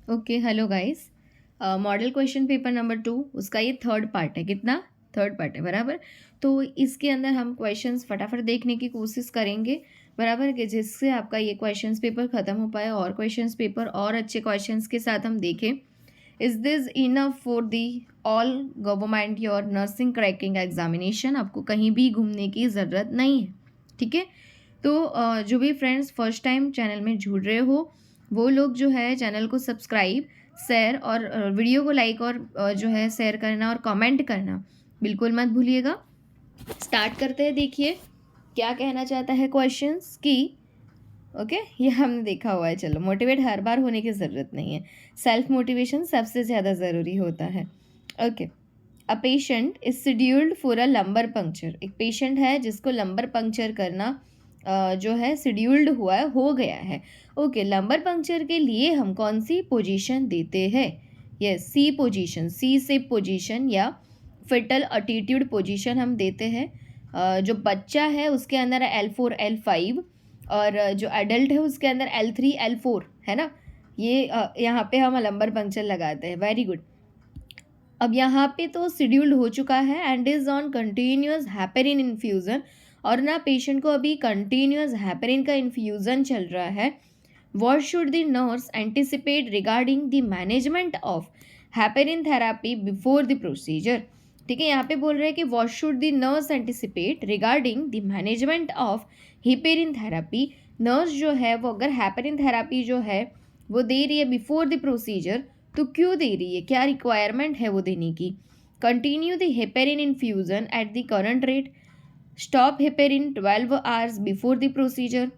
Okay, hello guys. Model question paper number 2, उसका ये third part है। कितना? थर्ड पार्ट है, बराबर। तो इसके अंदर हम क्वेश्चंस फटाफट देखने की कोशिश करेंगे, बराबर, कि जिससे आपका ये क्वेश्चंस पेपर ख़त्म हो पाए और क्वेश्चंस पेपर और अच्छे क्वेश्चंस के साथ हम देखें। Is this enough for the all government your nursing cracking examination? आपको कहीं भी घूमने की ज़रूरत नहीं है, ठीक है। तो जो भी फ्रेंड्स फर्स्ट टाइम चैनल में जुड़ रहे हो, वो लोग जो है चैनल को सब्सक्राइब, शेयर और वीडियो को लाइक और जो है शेयर करना और कमेंट करना बिल्कुल मत भूलिएगा। स्टार्ट करते हैं। देखिए क्या कहना चाहता है क्वेश्चंस की। ओके, ये हमने देखा हुआ है। चलो, मोटिवेट हर बार होने की ज़रूरत नहीं है, सेल्फ मोटिवेशन सबसे ज़्यादा ज़रूरी होता है। Okay, a patient is scheduled for a lumbar puncture. एक पेशेंट है जिसको लंबर पंक्चर करना जो है शेड्यूल्ड हुआ है, हो गया है। ओके, लंबर पंक्चर के लिए हम कौन सी पोजीशन देते हैं? यस, सी पोजीशन, सी सिप पोजीशन या फिटल अटीट्यूड पोजीशन हम देते हैं। जो बच्चा है उसके अंदर L4 L5 और जो एडल्ट है उसके अंदर L3 L4 है ना। ये यहाँ पे हम लंबर पंक्चर लगाते हैं। Very good. अब यहाँ पे तो शेड्यूल्ड हो चुका है and is on continuous heparin infusion, और ना पेशेंट को अभी कंटिन्यूस हेपेरिन का इन्फ्यूज़न चल रहा है। What should the nurse anticipate regarding the management of heparin therapy before the procedure? ठीक है, यहाँ पे बोल रहे हैं कि what should the nurse anticipate regarding the management of heparin therapy. Nurse जो है वो अगर हेपेरिन थेरापी जो है वो दे रही है बिफोर द प्रोसीजर, तो क्यों दे रही है, क्या रिक्वायरमेंट है वो देने की? Continue the heparin infusion at the current rate, stop heparin 12 hours before the procedure.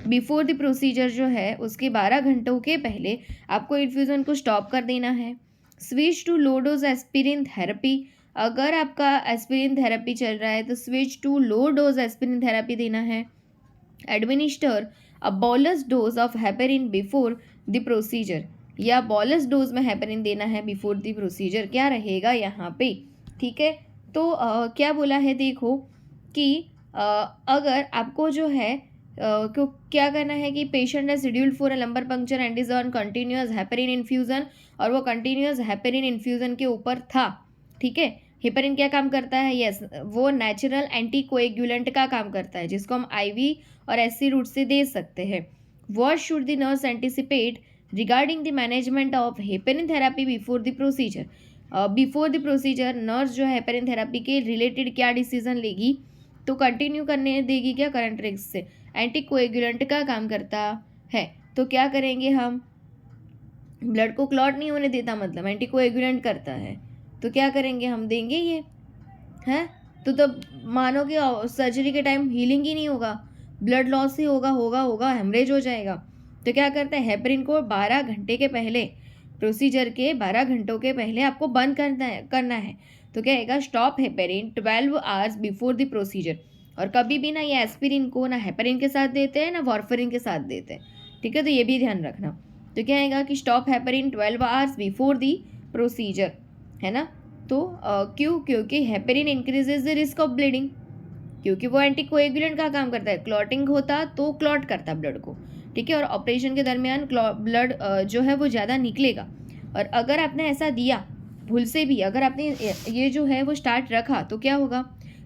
Before the procedure जो है उसके 12 घंटों के पहले आपको इन्फ्यूज़न को स्टॉप कर देना है। Switch to low dose aspirin therapy. अगर आपका एस्पिरिन थेरेपी चल रहा है तो switch to low dose aspirin therapy देना है। Administer a bolus dose of heparin before the procedure, या बॉलस डोज में हेपेरिन देना है बिफोर द प्रोसीजर, क्या रहेगा यहाँ पे? ठीक है, तो क्या बोला है देखो कि अगर आपको जो है को क्या करना है कि पेशेंट है scheduled for a lumbar puncture and is on continuous heparin infusion, और वो कंटिन्यूस हेपेरिन इन्फ्यूज़न के ऊपर था। ठीक है, हेपेरिन क्या काम करता है? यस, वो नेचुरल एंटी कोएगुलेंट का काम करता है जिसको हम IV और SC रूट से दे सकते हैं। What should the nurse anticipate regarding the management of heparin therapy before the procedure? Before the procedure nurse जो है हेपेरिन थेरापी के रिलेटेड क्या डिसीजन लेगी? तो कंटिन्यू करने देगी क्या करंट रेट से? एंटी कोएगुलेंट का काम करता है, तो क्या करेंगे हम? ब्लड को क्लॉट नहीं होने देता, मतलब एंटी कोएगुलेंट करता है, तो क्या करेंगे हम? देंगे ये है। तो मानो कि सर्जरी के टाइम हीलिंग ही नहीं होगा, ब्लड लॉस ही होगा हेमरेज हो जाएगा। तो क्या करते हैं, हेपरिन को 12 घंटे के पहले, प्रोसीजर के 12 घंटों के पहले आपको बंद करना है। तो क्या आएगा? Stop heparin 12 hours before the procedure. और कभी भी ना ये एस्पिरिन को ना हेपेरिन के साथ देते हैं ना वार्फरिन के साथ देते हैं, ठीक है, तो ये भी ध्यान रखना। तो क्या आएगा कि stop heparin 12 hours before the procedure, है ना। तो क्यों? क्योंकि heparin increases the risk of bleeding, क्योंकि वो एंटी कोएगुलेंट का काम करता है। क्लॉटिंग होता तो क्लॉट करता ब्लड को, ठीक है, और ऑपरेशन के दरमियान ब्लड जो है वो ज़्यादा निकलेगा। और अगर आपने ऐसा दिया भूल से भी, अगर आपने ये जो है वो स्टार्ट रखा, तो क्या होगा?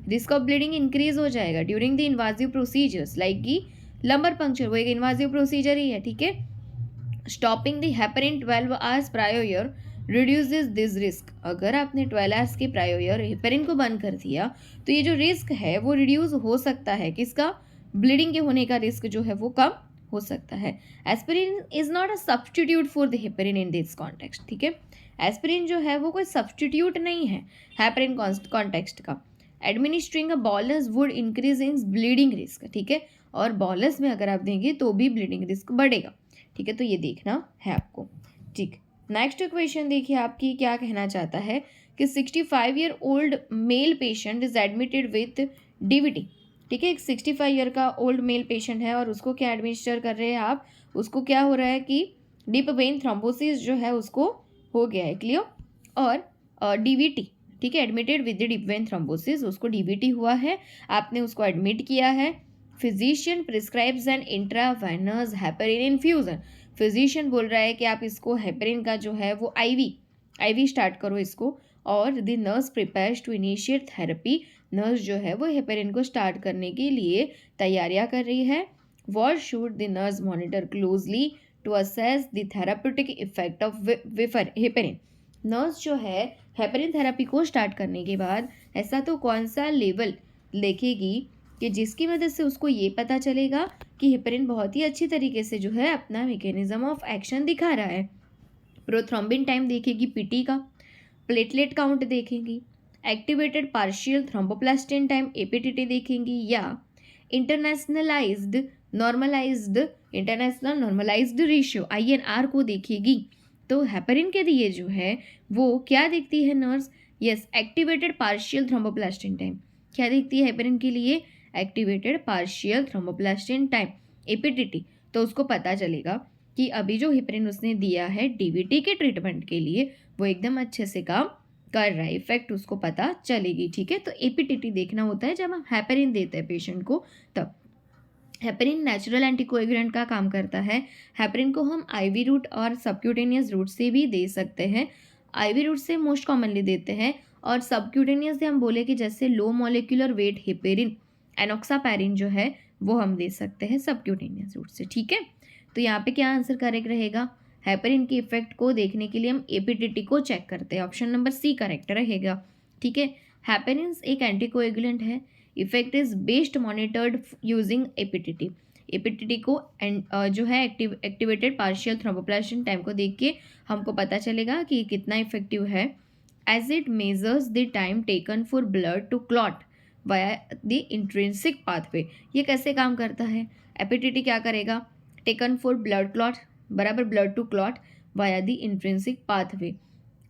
रिस्क ऑफ ब्लीडिंग इंक्रीज हो जाएगा ड्यूरिंग द इन्वाजिव प्रोसीजर्स लाइक की लंबर पंक्चर, वो एक इन्वाजिव प्रोसीजर ही है, ठीक है। Stopping the heparin 12 hours prior reduces this risk. अगर आपने 12 आवर्स के प्रायोर हेपेरिन को बंद कर दिया तो ये जो रिस्क है वो रिड्यूस हो सकता है। किसका? ब्लीडिंग के होने का रिस्क जो है वो कम हो सकता है। Aspirin is not a substitute for the heparin in this context, ठीक है। एस्पिरिन जो है वो कोई सब्सटीट्यूट नहीं है हेपेरिन कॉन्टेक्स्ट का। Administering a bolus would increase in bleeding risk, ठीक है, और बॉलस में अगर आप देंगे तो भी ब्लीडिंग रिस्क बढ़ेगा, ठीक है, तो ये देखना है आपको। ठीक, नेक्स्ट क्वेश्चन देखिए आपकी क्या कहना चाहता है कि 65 year old male patient is admitted with DVT, ठीक है। एक 65 ईयर का ओल्ड मेल पेशेंट है और उसको क्या एडमिनिस्टर कर रहे हैं आप? उसको क्या हो रहा है कि डीप वेन थ्रोम्बोसिस जो है उसको हो गया है, क्लियर, और DVT, ठीक है, admitted with deep vein thrombosis, उसको DVT हुआ है, आपने उसको एडमिट किया है। Physician prescribes an intravenous heparin infusion, physician बोल रहा है कि आप इसको हेपरिन का जो है वो आईवी स्टार्ट करो इसको, और the nurse prepares to initiate therapy. Nurse जो है वो हेपरिन को स्टार्ट करने के लिए तैयारियां कर रही है। What should the nurse monitor closely to assess the therapeutic effect of heparin. Nurse जो है हेपरिन थेरेपी को स्टार्ट करने के बाद ऐसा तो कौन सा लेवल देखेगी कि जिसकी वजह से उसको ये पता चलेगा कि हेपरिन बहुत ही अच्छी तरीके से जो है अपना मैकेनिज्म ऑफ एक्शन दिखा रहा है। प्रोथ्रोम्बिन टाइम देखेगी पीटी का, प्लेटलेट काउंट देखेंगी, activated partial thromboplastin time APTT देखेंगी, या इंटरनेशनल नॉर्मलाइज्ड रेशियो INR को देखेगी। तो हेपरिन के लिए जो है वो क्या देखती है nurse? Yes, activated partial thromboplastin time. क्या देखती है हेपरिन के लिए? Activated partial thromboplastin time APTT. तो उसको पता चलेगा कि अभी जो हेपरिन उसने दिया है DVT के ट्रीटमेंट के लिए वो एकदम अच्छे से काम कर रहा है, इफेक्ट उसको पता चलेगी। ठीक है, तो एपीटीटी देखना होता है जब हम हेपरिन देते हैं पेशेंट को तब। हेपरिन नेचुरल एंटीकोएगुलेंट का काम करता है। हेपरिन को हम IV रूट और सबक्यूटेनियस रूट से भी दे सकते हैं। IV रूट से मोस्ट कॉमनली देते हैं, और सबक्यूटेनियस से हम बोले कि जैसे low molecular weight heparin, enoxaparin जो है वो हम दे सकते हैं सबक्यूटेनियस रूट से। ठीक है, तो यहाँ पे क्या आंसर करेक्ट रहेगा? हेपरिन के इफेक्ट को देखने के लिए हम एपीटीटी को चेक करते हैं। ऑप्शन नंबर सी करेक्ट रहेगा। ठीक है, हेपरिन एक एंटीकोएगुलेंट है। Effect is best monitored using APTT. APTT को जो है एक्टिवेटेड पार्शियल थ्रोम्बोप्लास्टिन टाइम को देख के हमको पता चलेगा कि ये कितना इफेक्टिव है। As it measures the time taken for blood to clot via the intrinsic pathway. ये कैसे काम करता है? एपीटीटी क्या करेगा? टेकन फॉर ब्लड क्लॉट बराबर blood to clot via the intrinsic pathway.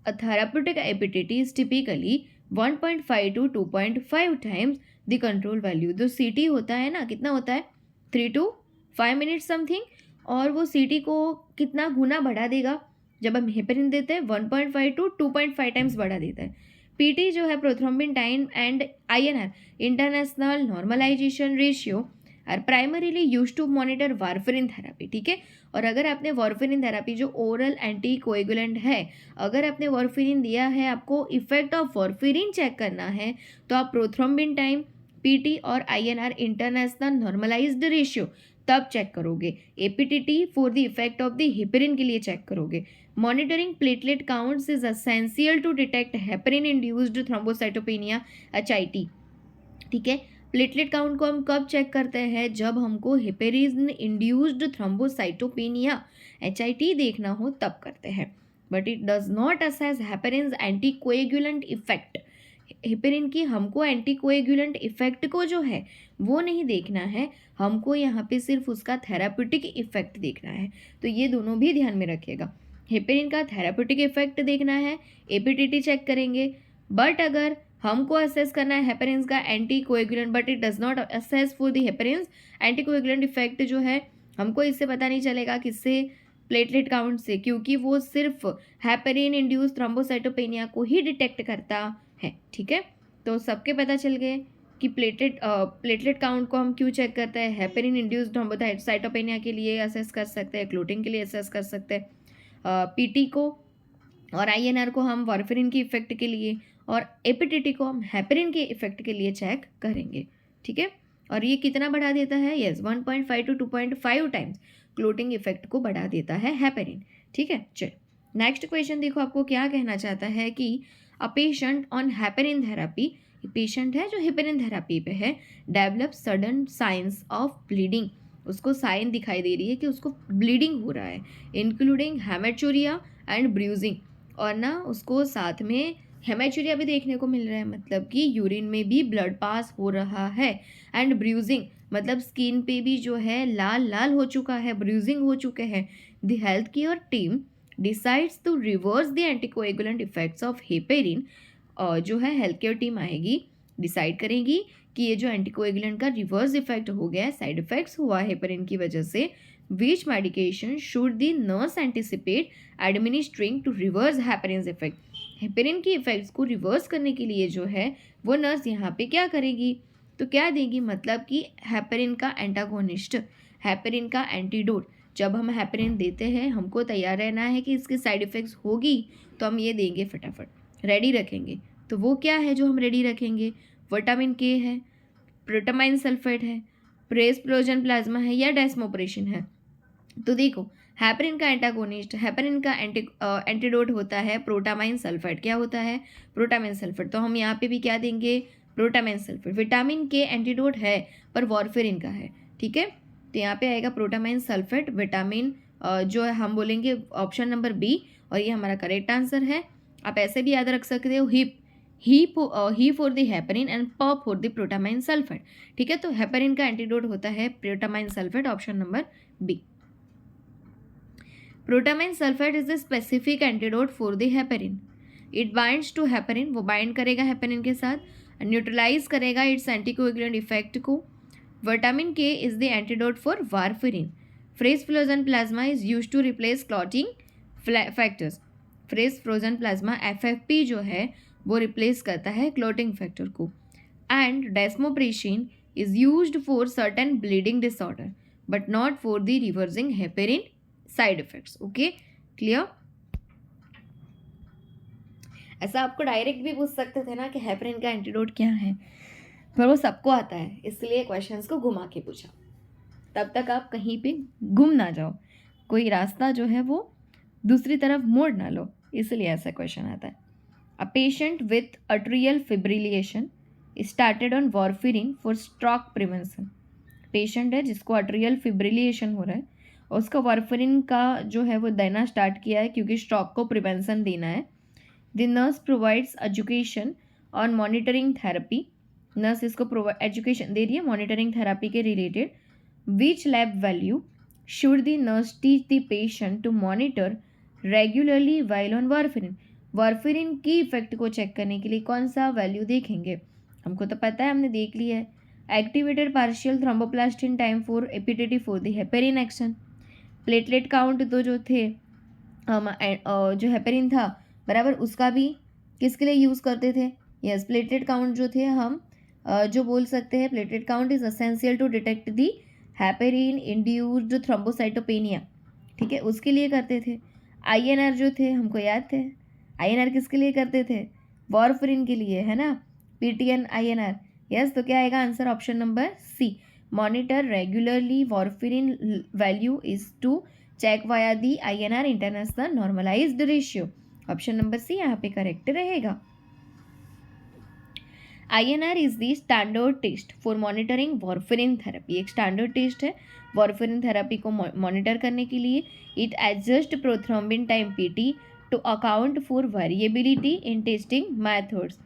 A therapeutic APTT is typically 1.5 to 2.5 times the control value. जो CT होता है ना, कितना होता है? 3 to 5 मिनट समथिंग, और वो CT को कितना गुना बढ़ा देगा जब हम हेपरिन देते हैं? 1.5 to 2.5 टाइम्स बढ़ा देता है। PT जो है prothrombin time and INR international normalization ratio are primarily use to monitor warfarin therapy. ठीक है, और अगर आपने वारफेरिन थेरापी जो ओरल एंटी कोएगुलेंट है, अगर आपने वारफेरिन दिया है, आपको इफेक्ट ऑफ वारफेरिन चेक करना है, तो आप प्रोथ्रोम्बिन टाइम, PT और INR इंटरनेशनल नॉर्मलाइज्ड रेशियो तब चेक करोगे। APTT for the effect of the heparin के लिए चेक करोगे। Monitoring platelet counts is essential to detect heparin induced thrombocytopenia HIT। ठीक है, प्लेटलेट काउंट को हम कब चेक करते हैं? जब हमको हेपेरिन इंड्यूस्ड थ्रोम्बोसाइटोपेनिया HIT देखना हो तब करते हैं। But it does not assess heparin anticoagulant effect. Heparin की हमको एंटीकोएगुलेंट इफेक्ट को जो है वो नहीं देखना है, हमको यहाँ पे सिर्फ उसका थेराप्यूटिक इफेक्ट देखना है। तो ये दोनों भी ध्यान में रखिएगा। हेपेरिन का थेराप्यूटिक इफेक्ट देखना है, एपीटीटी चेक करेंगे। बट अगर हमको असेस करना है हेपरिन का anti coagulant, but it does not assess for the heparin anti coagulant effect जो है हमको इससे पता नहीं चलेगा किससे? प्लेटलेट काउंट से, क्योंकि वो सिर्फ हेपरिन इंड्यूस थ्रोम्बोसाइटोपेनिया को ही डिटेक्ट करता है। ठीक है, तो सबके पता चल गए कि प्लेटलेट काउंट को हम क्यों चेक करते हैं? हेपरिन इंड्यूस थ्रोम्बोसाइटोपेनिया के लिए असेस कर सकते हैं, क्लोटिंग के लिए असेस कर सकते हैं, PT को और INR को हम वारफेरिन की इफेक्ट के लिए, और एपीटीटी को हम हेपरिन के इफेक्ट के लिए चेक करेंगे। ठीक है, और ये कितना बढ़ा देता है? Yes, 1.5 to 2.5 times clotting effect को बढ़ा देता है हेपरिन। ठीक है, चल नेक्स्ट क्वेश्चन देखो, आपको क्या कहना चाहता है कि a patient on heparin therapy, patient है जो हेपरिन थेरापी पे है, develop sudden science of bleeding. उसको साइन दिखाई दे रही है कि उसको ब्लीडिंग हो रहा है, इंक्लूडिंग हेमेचुरिया एंड ब्रूजिंग, और ना उसको साथ में हेमेचुरिया भी देखने को मिल रहा है, मतलब कि यूरिन में भी ब्लड पास हो रहा है, एंड ब्रूजिंग मतलब स्किन पे भी जो है लाल लाल हो चुका है, ब्रूजिंग हो चुके हैं। The health care team decides to reverse the anticoagulant effects of heparin. जो है हेल्थ केयर टीम आएगी, डिसाइड करेगी कि ये जो एंटीकोएगुलेंट का रिवर्स इफेक्ट हो गया है, साइड इफेक्ट्स हुआ है हेपेरिन की वजह से, which medication should the nurse anticipate administering to reverse heparin effect. Heparin की इफेक्ट्स को रिवर्स करने के लिए जो है वो नर्स यहाँ पे क्या करेगी? तो क्या देगी? मतलब कि हेपेरिन का एंटागोनिस्ट, हेपेरिन का एंटीडोट, जब हम हेपरिन देते हैं हमको तैयार रहना है कि इसकी साइड इफ़ेक्ट्स होगी तो हम ये देंगे फटाफट, रेडी रखेंगे। तो वो क्या है जो हम रेडी रखेंगे? विटामिन के है, प्रोटामाइन सल्फेट है, प्रेसप्लोजन प्लाज्मा है या डेस्मोप्रेसिन है। तो देखो हेपरिन का एंटागोनिस्ट, हेपरिन का एंटीडोट होता है प्रोटामाइन सल्फेट। क्या होता है? Protamine sulphate. तो हम यहाँ पे भी क्या देंगे? Protamine sulphate. विटामिन के एंटीडोट है पर वॉरफेरिन का है, ठीक है। तो यहाँ पे आएगा प्रोटामाइन सल्फेट, विटामिन जो है हम बोलेंगे ऑप्शन नंबर बी, और ये हमारा करेक्ट आंसर है। आप ऐसे भी याद रख सकते हो, ही for the heparin and P for the protamine sulphate, ठीक है। तो हेपरिन का एंटीडोट होता है protamine sulphate, option number B. Protamine sulphate is the specific antidote for the heparin. It binds to heparin, वो बाइंड करेगा हेपरिन के साथ, न्यूट्रलाइज करेगा इट्स एंटीकोएगुलेंट इफेक्ट को। Vitamin K is the antidote for warfarin. Fresh frozen plasma is use to replace clotting factors. Fresh frozen plasma FFP जो है वो replace करता है क्लॉटिंग फैक्टर को। And desmopressin is used for certain bleeding disorder but not for the reversing heparin side effects. Okay, clear. ऐसा आपको direct भी पूछ सकते थे ना कि हेपरिन का एंटीडोट क्या है, पर वो सबको आता है इसलिए क्वेश्चंस को घुमा के पूछा। तब तक आप कहीं पे गुम ना जाओ, कोई रास्ता जो है वो दूसरी तरफ मोड़ ना लो, इसलिए ऐसा क्वेश्चन आता है। A patient with atrial fibrillation started on warfarin for stroke prevention. Patient है जिसको अट्रियल फिब्रिलिएशन हो रहा है, उसका वारफेरिन का जो है वो देना स्टार्ट किया है क्योंकि स्ट्रोक को प्रिवेंशन देना है। The nurse provides education on monitoring therapy. Nurse इसको एजुकेशन दे रही है मॉनिटरिंग थेरेपी के related. Which lab value should the nurse teach the patient to monitor regularly while on warfarin. Warfarin की इफेक्ट को चेक करने के लिए कौन सा वैल्यू देखेंगे? हमको तो पता है, हमने देख लिया है। Activated partial thromboplastin time for appetitive for the heparin action. Platelet count तो जो थे जो हेपेरिन था बराबर, उसका भी किसके लिए यूज़ करते थे? यस, प्लेटलेट काउंट जो थे हम जो बोल सकते हैं platelet count is essential to detect the heparin induced thrombocytopenia, ठीक है, उसके लिए करते थे। INR जो थे हमको याद थे, INR किसके लिए करते थे? वॉरफेरिन के लिए, है ना, PTN INR। यस, तो क्या आएगा answer? Option number C, monitor regularly warfarin value is to check via the INR international normalised ratio. Option number C यहाँ पे करेक्ट रहेगा। INR is the standard test for monitoring warfarin therapy. एक standard test है warfarin therapy को monitor करने के लिए। It adjust prothrombin time PT to account for variability in testing methods.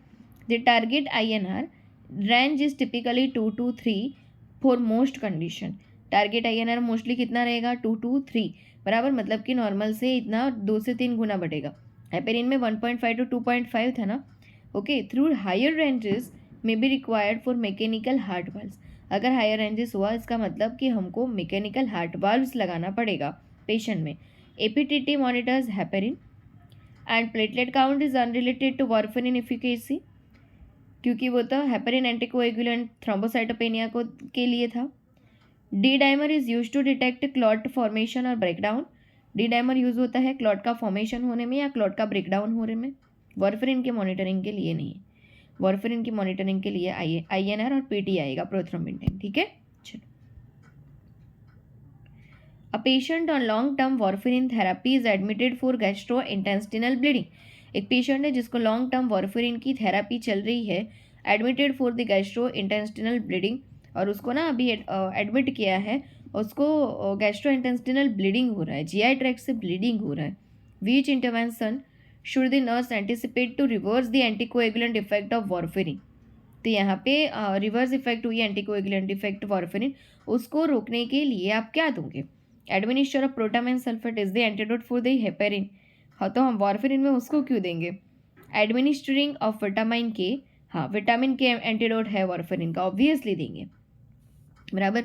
The target INR range is typically 2 to 3 for most condition. Target INR mostly कितना रहेगा? 2 to 3 बराबर, मतलब कि नॉर्मल से इतना 2 से 3 गुना बढ़ेगा। हेपेरिन में 1.5 to 2.5 था ना। Okay, through higher ranges may be required for mechanical heart valves. अगर हायर रेंजेस हुआ इसका मतलब कि हमको मैकेनिकल हार्ट वाल्व्स लगाना पड़ेगा पेशेंट में। APTT monitors heparin and platelet count is unrelated to warfarin efficacy, क्योंकि वो तो हेपेरिन एंटीकोएगुलेंट थ्रोम्बोसाइटोपेनिया को के लिए था। D dimer is use to detect clot formation और ब्रेकडाउन। डी डाइमर यूज होता है क्लॉट का फॉर्मेशन होने में या क्लॉट का ब्रेकडाउन होने में, वारफेरिन के मॉनिटरिंग के लिए नहीं। वारफेरिन की मॉनिटरिंग के लिए INR और PT आएगा, प्रोथ्रोम्बिन टाइम, ठीक है। चलो, a patient on long term warfarin therapy is admitted for gastrointestinal bleeding. एक पेशेंट है जिसको लॉन्ग टर्म वारफेरिन की थेरेपी चल रही है, admitted for the gastrointestinal bleeding, और उसको ना अभी एडमिट किया है, उसको गैस्ट्रोइंटेस्टिनल ब्लीडिंग हो रहा है, GI ट्रैक्ट से ब्लीडिंग हो रहा है। Which intervention should the nurse anticipate to reverse the anticoagulant effect of warfarin. तो यहाँ पे रिवर्स इफेक्ट हुई एंटीकोएगुलेंट इफेक्ट वारफेरिन, उसको रोकने के लिए आप क्या दोगे? Administer of protamine sulphate is the antidote for the heparin. हाँ, तो हम वारफेरिन में उसको क्यों देंगे? एडमिनिस्टरिंग ऑफ विटामिन के, हाँ विटामिन के एंटीडोट है वारफेरिन का, ऑब्वियसली देंगे बराबर।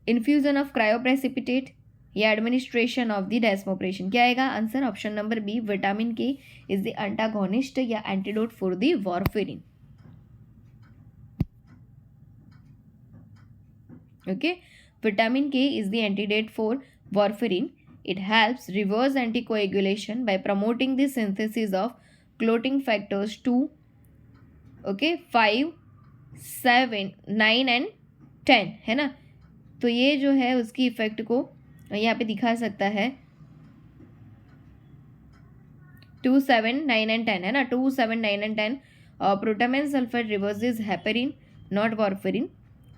इन्फ्यूजन ऑफ क्रायोप्रेसिपिटेट या एडमिनिस्ट्रेशन ऑफ द डेस्मोप्रेसिन, क्या आएगा answer? Option number B, vitamin K is the antagonist या antidote for the warfarin. Okay, vitamin K is the antidote for warfarin. It helps reverse anticoagulation by promoting the synthesis of clotting factors 2, okay, 5, 7, 9 and 10, है ना। तो ये जो है उसकी effect को यहाँ पे दिखा सकता है 2, 7, 9 एंड 10, है ना। 2, 7, 9 and 10 protamine sulfate reverses heparin, not warfarin.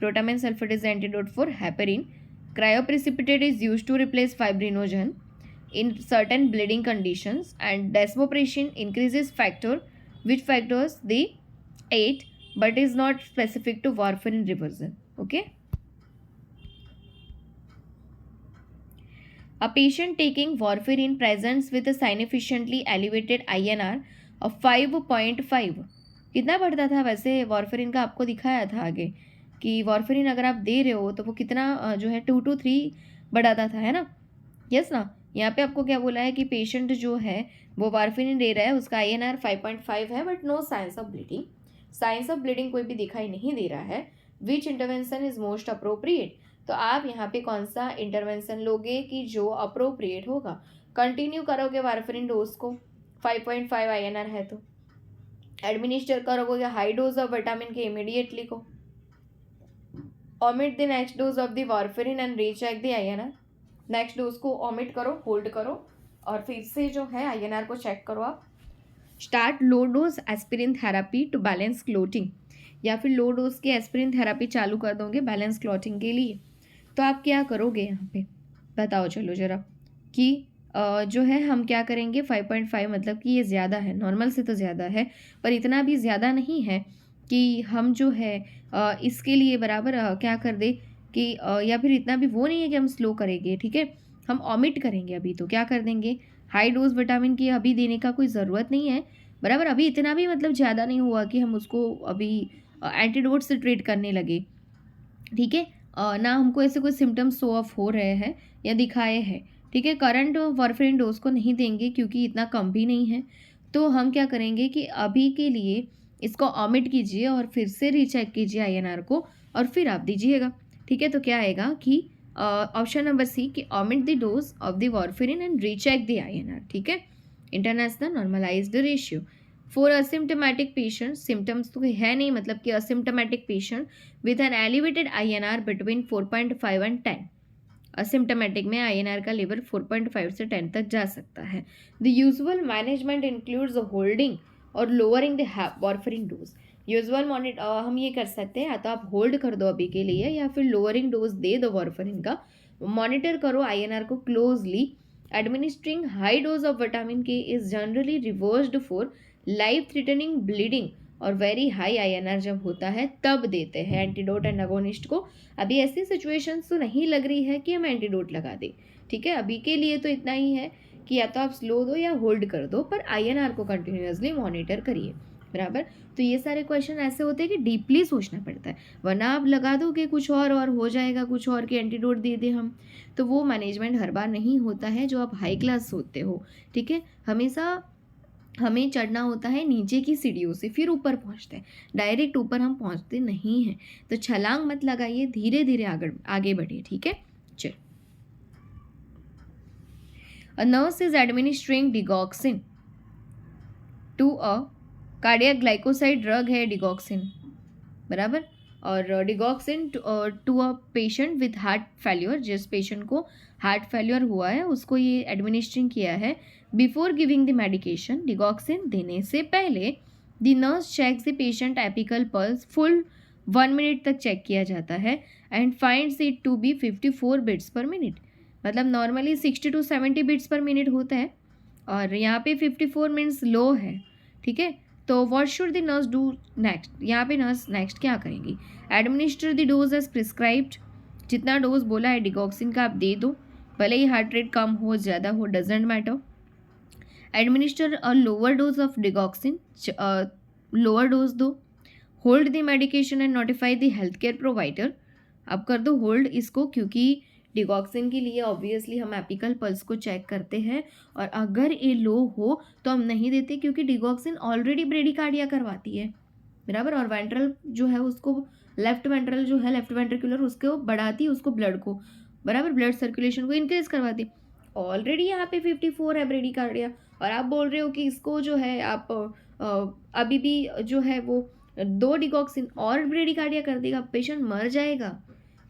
Protamine sulfate is antidote for heparin. Cryoprecipitate is used to replace fibrinogen in certain bleeding conditions, and desmopressin increases factor, which factors the 8, but is not specific to warfarin reversal. Okay. A patient taking warfarin presents with a significantly elevated INR of 5.5. कितना बढ़ता था वैसे warfarin का, आपको दिखाया था आगे कि वॉरफेरिन अगर आप दे रहे हो तो वो कितना जो है 2 to 3 बढ़ाता था, है ना। यस ना। यहाँ पे आपको क्या बोला है कि पेशेंट जो है वो वॉरफेरिन ले रहा है, उसका INR 5.5 है, but no signs of bleeding. Signs of bleeding कोई भी दिखाई नहीं दे रहा है। Which intervention is most appropriate, तो आप यहाँ पे कौन सा इंटरवेंशन लोगे कि जो अप्रोप्रिएट होगा। कंटिन्यू करोगे वारफेरिन डोज को, 5.5 INR है तो एडमिनिस्टर करोगे हाई डोज ऑफ विटामिन के इमीडिएटली को, omit the next dose of the warfarin and recheck the INR। Next dose को ओमिट करो, होल्ड करो और फिर से जो है INR को चेक करो आप। Start low dose aspirin therapy to balance clotting, या फिर लो डोज की एस्पिरिन थेरापी चालू कर दोगे बैलेंस क्लॉटिंग के लिए। तो आप क्या करोगे यहाँ पे बताओ चलो ज़रा कि जो है हम क्या करेंगे। 5.5 मतलब कि ये ज़्यादा है, नॉर्मल से तो ज़्यादा है, पर इतना भी ज़्यादा नहीं है कि हम जो है इसके लिए बराबर क्या कर दे कि या फिर इतना भी वो नहीं है कि हम स्लो करेंगे, ठीक है। हम ऑमिट करेंगे अभी, तो क्या कर देंगे हाई डोज विटामिन की अभी देने का कोई ज़रूरत नहीं है, बराबर। अभी इतना भी मतलब ज़्यादा नहीं हुआ कि हम उसको अभी एंटीडोट से ट्रीट करने लगे, ठीक है। ना हमको ऐसे कोई सिम्टम्स शो ऑफ हो रहे हैं या दिखाए हैं, ठीक है। करंट वारफेरिन डोज को नहीं देंगे क्योंकि इतना कम भी नहीं है। तो हम क्या करेंगे कि अभी के लिए इसको ऑमिट कीजिए और फिर से रीचेक कीजिए INR को और फिर आप दीजिएगा, ठीक है। तो क्या आएगा कि ऑप्शन नंबर सी कि omit the dose of the warfarin and recheck the INR, ठीक है। International normalised ratio for asymptomatic patient, symptoms तो है नहीं मतलब कि asymptomatic patient with an elevated INR between 4.5 and 10। Asymptomatic में INR का लेवल 4.5 से 10 तक जा सकता है। The usual management includes holding और lowering the warfarin dose. Usual हम ये कर सकते हैं, या तो आप होल्ड कर दो अभी के लिए या फिर लोअरिंग डोज दे दो वारफेरिन का। मॉनिटर करो INR को closely. Administering high dose of vitamin K is generally reversed for life threatening bleeding, और वेरी हाई INR जब होता है तब देते हैं एंटीडोट एंड अगोनिस्ट को। अभी ऐसी सिचुएशंस तो नहीं लग रही है कि हम एंटीडोट लगा दें, ठीक है। अभी के लिए तो इतना ही है कि या तो आप स्लो दो या होल्ड कर दो, पर INR को कंटिन्यूसली मॉनिटर करिए, बराबर। तो ये सारे क्वेश्चन ऐसे होते हैं कि डीपली सोचना पड़ता है, वरना आप लगा दो कि कुछ और हो जाएगा, कुछ और के एंटीडोट दे दें हम, तो वो मैनेजमेंट हर बार नहीं होता है जो आप हाई क्लास सोचते हो, ठीक है। हमेशा हमें चढ़ना होता है नीचे की सीढ़ियों से, फिर ऊपर पहुंचते हैं, डायरेक्ट ऊपर हम पहुंचते नहीं हैं। तो छलांग मत लगाइए, धीरे धीरे आगे बढ़िए, ठीक है। चल, a nurse is administering digoxin to a cardiac glycoside drug है डिगॉक्सिन, बराबर। और digoxin to a patient with heart failure, जिस पेशेंट को हार्ट फेल्योर हुआ है उसको ये एडमिनिस्ट्रिंग किया है। Before giving the medication, digoxin देने से पहले the nurse checks the patient apical pulse full 1 minute तक चेक किया जाता है and finds it to be 54 beats per minute. मतलब normally 60 to 70 beats per minute होता है और यहाँ पे 54 मीन्स लो है, ठीक है। तो what should the nurse do next, यहाँ पे नर्स नेक्स्ट क्या करेंगी। Administer the dose as prescribed, जितना डोज बोला है डिगॉक्सिन का आप दे दो, भले ही हार्ट रेट कम हो ज़्यादा हो, doesn't matter. Administer a lower dose of digoxin, lower dose दो। Hold the medication and notify the health care provider, अब कर दो होल्ड इसको, क्योंकि डिगॉक्सिन के लिए ऑब्वियसली हम एपिकल पल्स को चेक करते हैं और अगर ये लो हो तो हम नहीं देते, क्योंकि डिगॉक्सिन ऑलरेडी ब्रेडिकार्डिया करवाती है, बराबर। और वेंट्रल जो है उसको लेफ्ट वेंट्रल जो है लेफ्ट वेंट्रिकुलर उसको बढ़ाती है, उसको ब्लड को बराबर, ब्लड सर्कुलेशन को इंक्रीज करवाती है। ऑलरेडी यहाँ पे 54 है ब्रेडिकार्डिया, और आप बोल रहे हो कि इसको जो है आप अभी भी जो है वो 2 डिगॉक्सिन और ब्रेडिकार्डिया कर देगा, पेशेंट मर जाएगा।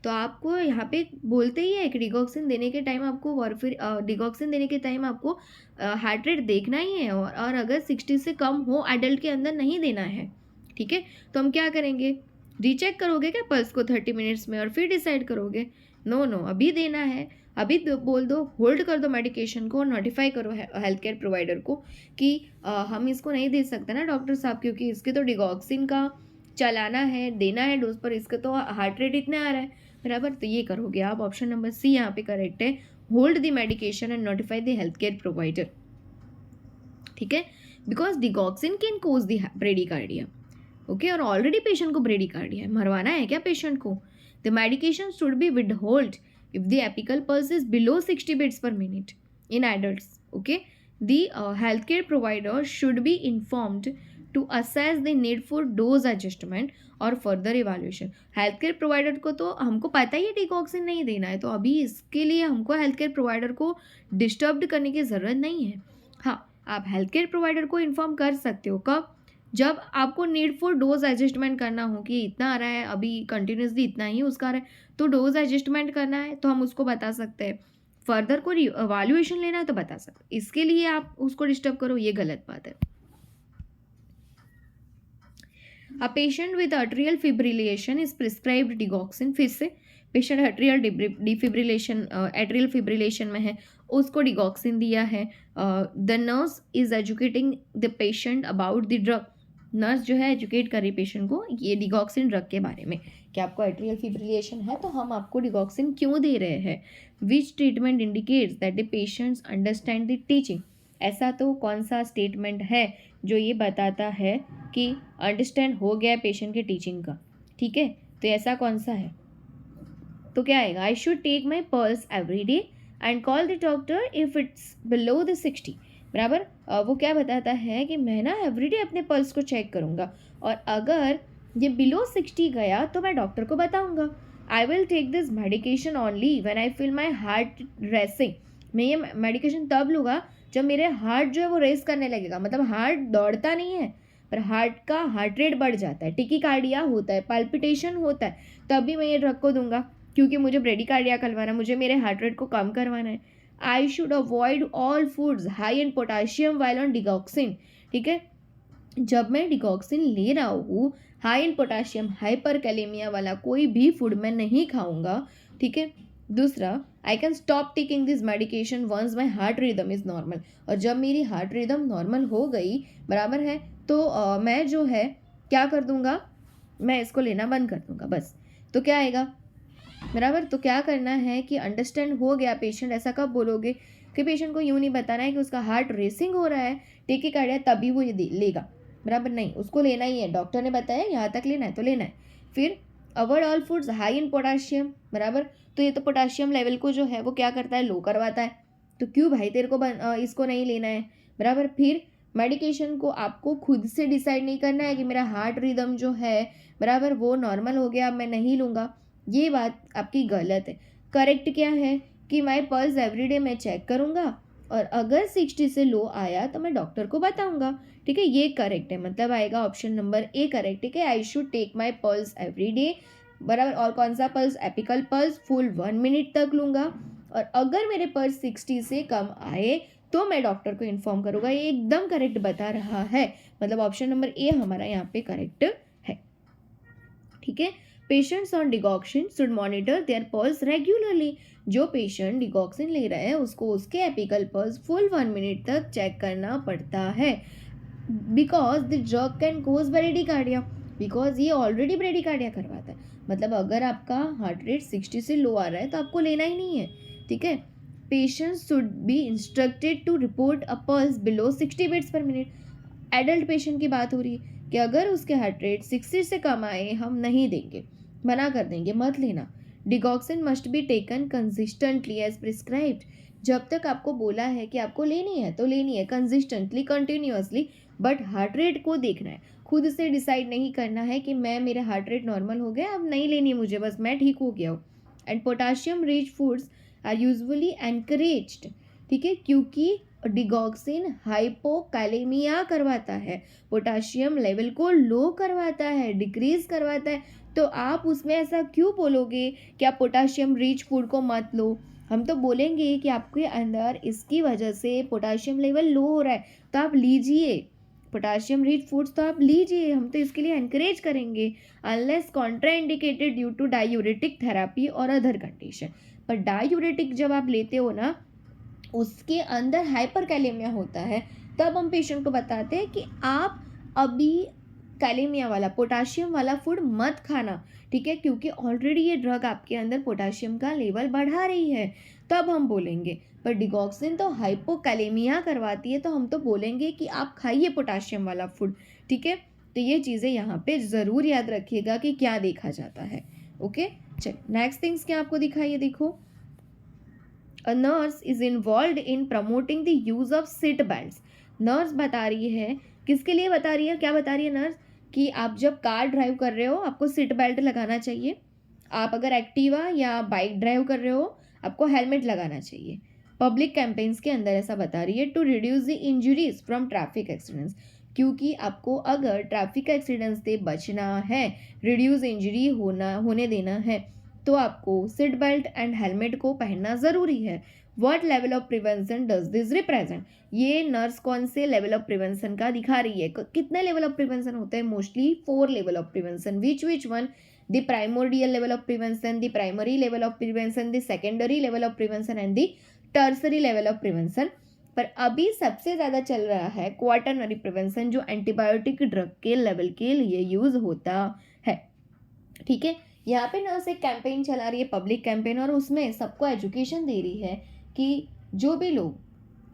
तो आपको यहाँ पे बोलते ही है कि डिगॉक्सिन देने के टाइम आपको वारफिर डिगॉक्सिन देने के टाइम आपको हार्ट रेट देखना ही है, और अगर 60 से कम हो एडल्ट के अंदर नहीं देना है, ठीक है। तो हम क्या करेंगे, रीचेक करोगे क्या पल्स को 30 मिनट्स में और फिर डिसाइड करोगे? नो नो, अभी देना है, अभी बोल दो, होल्ड कर दो मेडिकेशन को, नोटिफाई करो हेल्थ केयर प्रोवाइडर को कि हम इसको नहीं दे सकते ना डॉक्टर साहब, क्योंकि इसके तो डिगॉक्सिन का चलाना है, देना है डोज, पर इसका तो हार्ट रेट इतना आ रहा है, बराबर। तो ये करोगे आप, ऑप्शन नंबर सी यहाँ पे करेक्ट है, hold the medication and notify the health care provider, ठीक है। Because digoxin can cause the bradycardia, okay, और ऑलरेडी पेशेंट को ब्रेडिकार्डिया है, मरवाना है क्या पेशेंट को? The medication should be withhold if the apical pulse is below 60 beats per minute in adults, okay. The healthcare provider should be informed to assess the need for dose adjustment और further evaluation। healthcare provider को तो हमको पता ही है digoxin नहीं देना है, तो अभी इसके लिए हमको healthcare provider को डिस्टर्ब करने की ज़रूरत नहीं है। हाँ, आप healthcare provider को इन्फॉर्म कर सकते हो, कब? जब आपको नीड फॉर डोज एडजस्टमेंट करना हो कि इतना आ रहा है, अभी कंटिन्यूसली इतना ही उसका आ रहा है, तो डोज एडजस्टमेंट करना है तो हम उसको बता सकते हैं। फर्दर को इवैल्यूएशन लेना है तो बता सकते, इसके लिए आप उसको डिस्टर्ब करो, ये गलत बात है। A patient with arterial fibrillation is prescribed digoxin, फिर से patient arterial defibrillation atrial fibrillation में है, उसको डिगॉक्सिन दिया है। The nurse is educating the patient about the drug, nurse जो है एजुकेट कर रही पेशेंट को ये डिगॉक्सिन ड्रग के बारे में कि आपको एट्रियल फिब्रिलेशन है तो हम आपको डिगॉक्सिन क्यों दे रहे हैं। विच treatment indicates that the patients understand the teaching, ऐसा तो कौन सा स्टेटमेंट है जो ये बताता है कि अंडरस्टैंड हो गया पेशेंट के टीचिंग का, ठीक है। तो ऐसा कौन सा है, तो क्या आएगा, I should take my pulse every day and call the doctor if it's below the 60, बराबर। वो क्या बताता है कि मैं ना एवरीडे अपने पल्स को चेक करूँगा, और अगर ये बिलो 60 गया तो मैं डॉक्टर को बताऊँगा। I will take this medication only when I feel my heart racing, मैं ये मेडिकेशन तब लूँगा जब मेरे हार्ट जो है वो रेस करने लगेगा, मतलब हार्ट दौड़ता नहीं है पर हार्ट का हार्ट रेट बढ़ जाता है, टिकीकार्डिया होता है, पाल्पिटेशन होता है, तभी मैं ये ड्रग को दूंगा, क्योंकि मुझे ब्रेडिकार्डिया करवाना है, मुझे मेरे हार्ट रेट को कम करवाना है। I should avoid all foods high in potassium while on digoxin, ठीक है। जब मैं डिगॉक्सिन ले रहा हूँ, हाई इन पोटाशियम हाइपरकैलेमिया वाला कोई भी फूड मैं नहीं खाऊंगा, ठीक है। दूसरा, I can stop taking this medication once my heart rhythm is normal, और जब मेरी हार्ट रिदम नॉर्मल हो गई, बराबर है, तो मैं जो है क्या कर दूंगा, मैं इसको लेना बंद कर दूंगा, बस। तो क्या आएगा, बराबर। तो क्या करना है कि अंडरस्टैंड हो गया पेशेंट, ऐसा कब बोलोगे कि पेशेंट को यूँ नहीं बताना है कि उसका हार्ट रेसिंग हो रहा है, टेकीकार्डिया, तभी वो ये लेगा, बराबर। नहीं, उसको लेना ही है, डॉक्टर ने बताया यहाँ तक लेना है तो लेना है। फिर avoid all foods high in potassium, बराबर। तो ये तो पोटाशियम लेवल को जो है वो क्या करता है, लो करवाता है, तो क्यों भाई तेरे को इसको नहीं लेना है, बराबर। फिर मेडिकेशन को आपको खुद से डिसाइड नहीं करना है कि मेरा हार्ट रिदम जो है, बराबर, वो नॉर्मल हो गया, मैं नहीं लूँगा, ये बात आपकी गलत है। करेक्ट क्या है कि माई पल्स एवरीडे मैं चेक करूँगा, और अगर 60 से लो आया तो मैं डॉक्टर को बताऊँगा, ठीक है, ये करेक्ट है, मतलब आएगा ऑप्शन नंबर ए करेक्ट, ठीक है। I should take my pulse every day, बराबर। और कौन सा pulse, apical pulse, full 1 minute तक लूँगा, और अगर मेरे पल्स 60 से कम आए तो मैं डॉक्टर को इन्फॉर्म करूँगा, ये एकदम करेक्ट बता रहा है, मतलब ऑप्शन नंबर ए हमारा यहाँ पे करेक्ट है, ठीक है। Patients on digoxin should monitor their pulse regularly, जो पेशेंट डिगॉक्सिन ले रहे हैं उसको उसके एपिकल पल्स फुल 1 मिनट तक चेक करना पड़ता है, because the drug can cause bradycardia, because ये ऑलरेडी ब्रेडिकार्डिया करवाता है, मतलब अगर आपका हार्ट रेट 60 से लो आ रहा है तो आपको लेना ही नहीं है, ठीक है। Patients should be instructed to report a pulse below 60 beats per minute, adult patient की बात हो रही है कि अगर उसके हार्ट रेट 60 से कम आए हम नहीं देंगे, मना कर देंगे, मत लेना। Digoxin must be taken consistently as prescribed, जब तक आपको बोला है कि आपको लेनी है तो लेनी है, consistently, continuously, but heart rate को देखना है, खुद से डिसाइड नहीं करना है कि मैं मेरा हार्ट रेट नॉर्मल हो गया अब नहीं लेनी मुझे, बस मैं ठीक हो गया हूँ, and potassium rich foods are usually encouraged, ठीक है, क्योंकि डिगॉक्सिन हाइपोकैलेमिया करवाता है, पोटाशियम लेवल को लो करवाता है, डिक्रीज करवाता है। तो आप उसमें ऐसा क्यों बोलोगे कि आप पोटाशियम रिच फूड को मत लो? हम तो बोलेंगे कि आपके अंदर इसकी वजह से पोटाशियम लेवल लो हो रहा है, तो आप लीजिए पोटाशियम रिच फूड्स, तो आप लीजिए, हम तो इसके लिए एनकरेज करेंगे, unless contraindicated due to diuretic therapy और अदर कंडीशन। पर डायूरेटिक जब आप लेते हो ना, उसके अंदर हाइपरकैलेमिया होता है, तब हम पेशेंट को बताते हैं कि आप अभी कैलेमिया वाला पोटाशियम वाला फूड मत खाना, ठीक है, क्योंकि ऑलरेडी ये ड्रग आपके अंदर पोटाशियम का लेवल बढ़ा रही है, तब हम बोलेंगे। पर डिगॉक्सिन तो हाइपोकैलेमिया करवाती है, तो हम तो बोलेंगे कि आप खाइए पोटाशियम वाला फूड, ठीक है। तो ये चीज़ें यहाँ पे ज़रूर याद रखिएगा कि क्या देखा जाता है। ओके, चल नेक्स्ट थिंग्स क्या आपको दिखाइए, देखो अ nurse is involve in promoting the use of seat belts. Nurse बता रही है, किसके लिए बता रही है, क्या बता रही है नर्स, कि आप जब कार ड्राइव कर रहे हो आपको सीट बेल्ट लगाना चाहिए, आप अगर एक्टिवा या बाइक ड्राइव कर रहे हो आपको हेलमेट लगाना चाहिए। पब्लिक कैंपेन्स के अंदर ऐसा बता रही है to reduce the injuries from traffic accidents, क्योंकि आपको अगर ट्रैफिक एक्सीडेंट्स से बचना है, रिड्यूस इंजरी होने देना है, तो आपको सीट बेल्ट एंड हेलमेट को पहनना ज़रूरी है। What level of prevention does this represent? ये नर्स कौन से लेवल ऑफ प्रिवेंशन का दिखा रही है? कितने लेवल ऑफ प्रिवेंशन होते हैं? Mostly 4 level of prevention. Which one? The primordial level of prevention, the primary level of prevention, the secondary level of prevention and the tertiary level of prevention. पर अभी सबसे ज़्यादा चल रहा है क्वाटरनरी प्रिवेंशन, जो एंटीबायोटिक ड्रग के level के लिए यूज़ होता है, ठीक है। यहाँ पे नर्स एक कैंपेन चला रही है, पब्लिक कैंपेन, और उसमें सबको एजुकेशन दे रही है कि जो भी लोग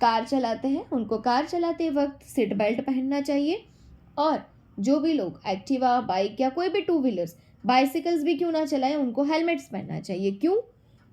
कार चलाते हैं उनको कार चलाते वक्त सीट बेल्ट पहनना चाहिए, और जो भी लोग एक्टिवा, बाइक या कोई भी 2 व्हीलर्स, बाइसिकल्स भी क्यों ना चलाएं, उनको हेलमेट्स पहनना चाहिए। क्यों?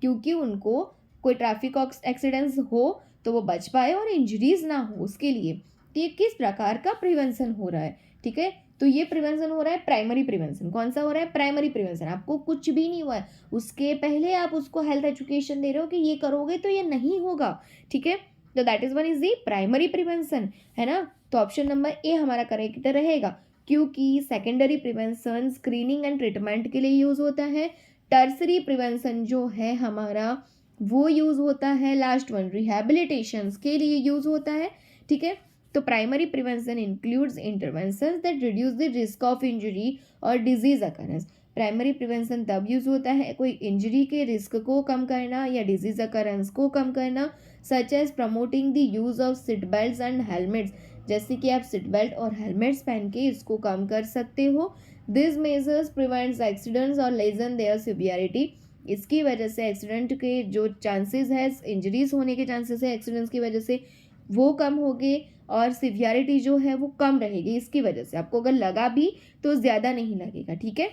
क्योंकि उनको कोई ट्रैफिक एक्सीडेंट्स हो तो वो बच पाए और इंजरीज ना हो, उसके लिए। तो ये किस प्रकार का प्रिवेंशन हो रहा है, ठीक है। तो ये प्रिवेंशन हो रहा है प्राइमरी प्रिवेंशन। कौन सा हो रहा है? Primary prevention. आपको कुछ भी नहीं हुआ है, उसके पहले आप उसको हेल्थ एजुकेशन दे रहे हो कि ये करोगे तो ये नहीं होगा, ठीक है। तो that is one is the primary prevention, है ना। तो ऑप्शन नंबर ए हमारा करेक्ट रहेगा, क्योंकि secondary prevention screening and treatment के लिए यूज होता है, टर्सरी प्रिवेंशन जो है हमारा वो यूज होता है, लास्ट वन रिहेबिलिटेशन के लिए यूज होता है, ठीक है। तो primary prevention includes interventions that reduce the risk of injury और डिजीज अकरेंस। प्राइमरी प्रिवेंशन तब यूज होता है कोई इंजरी के रिस्क को कम करना या डिजीज अकरेंस को कम करना, such as promoting the use of seat belts and helmets, जैसे कि आप सीट बेल्ट और हेलमेट्स पहन के इसको कम कर सकते हो। दिस मेजर्स प्रिवेंट्स एक्सीडेंट्स और लेसन देयर सिवियरिटी। इसकी वजह से एक्सीडेंट के जो चांसेस है, इंजरीज होने के चांसेस है एक्सीडेंट्स की वजह से, वो कम होंगे और सिवियरिटी जो है वो कम रहेगी। इसकी वजह से आपको अगर लगा भी तो ज़्यादा नहीं लगेगा, ठीक है।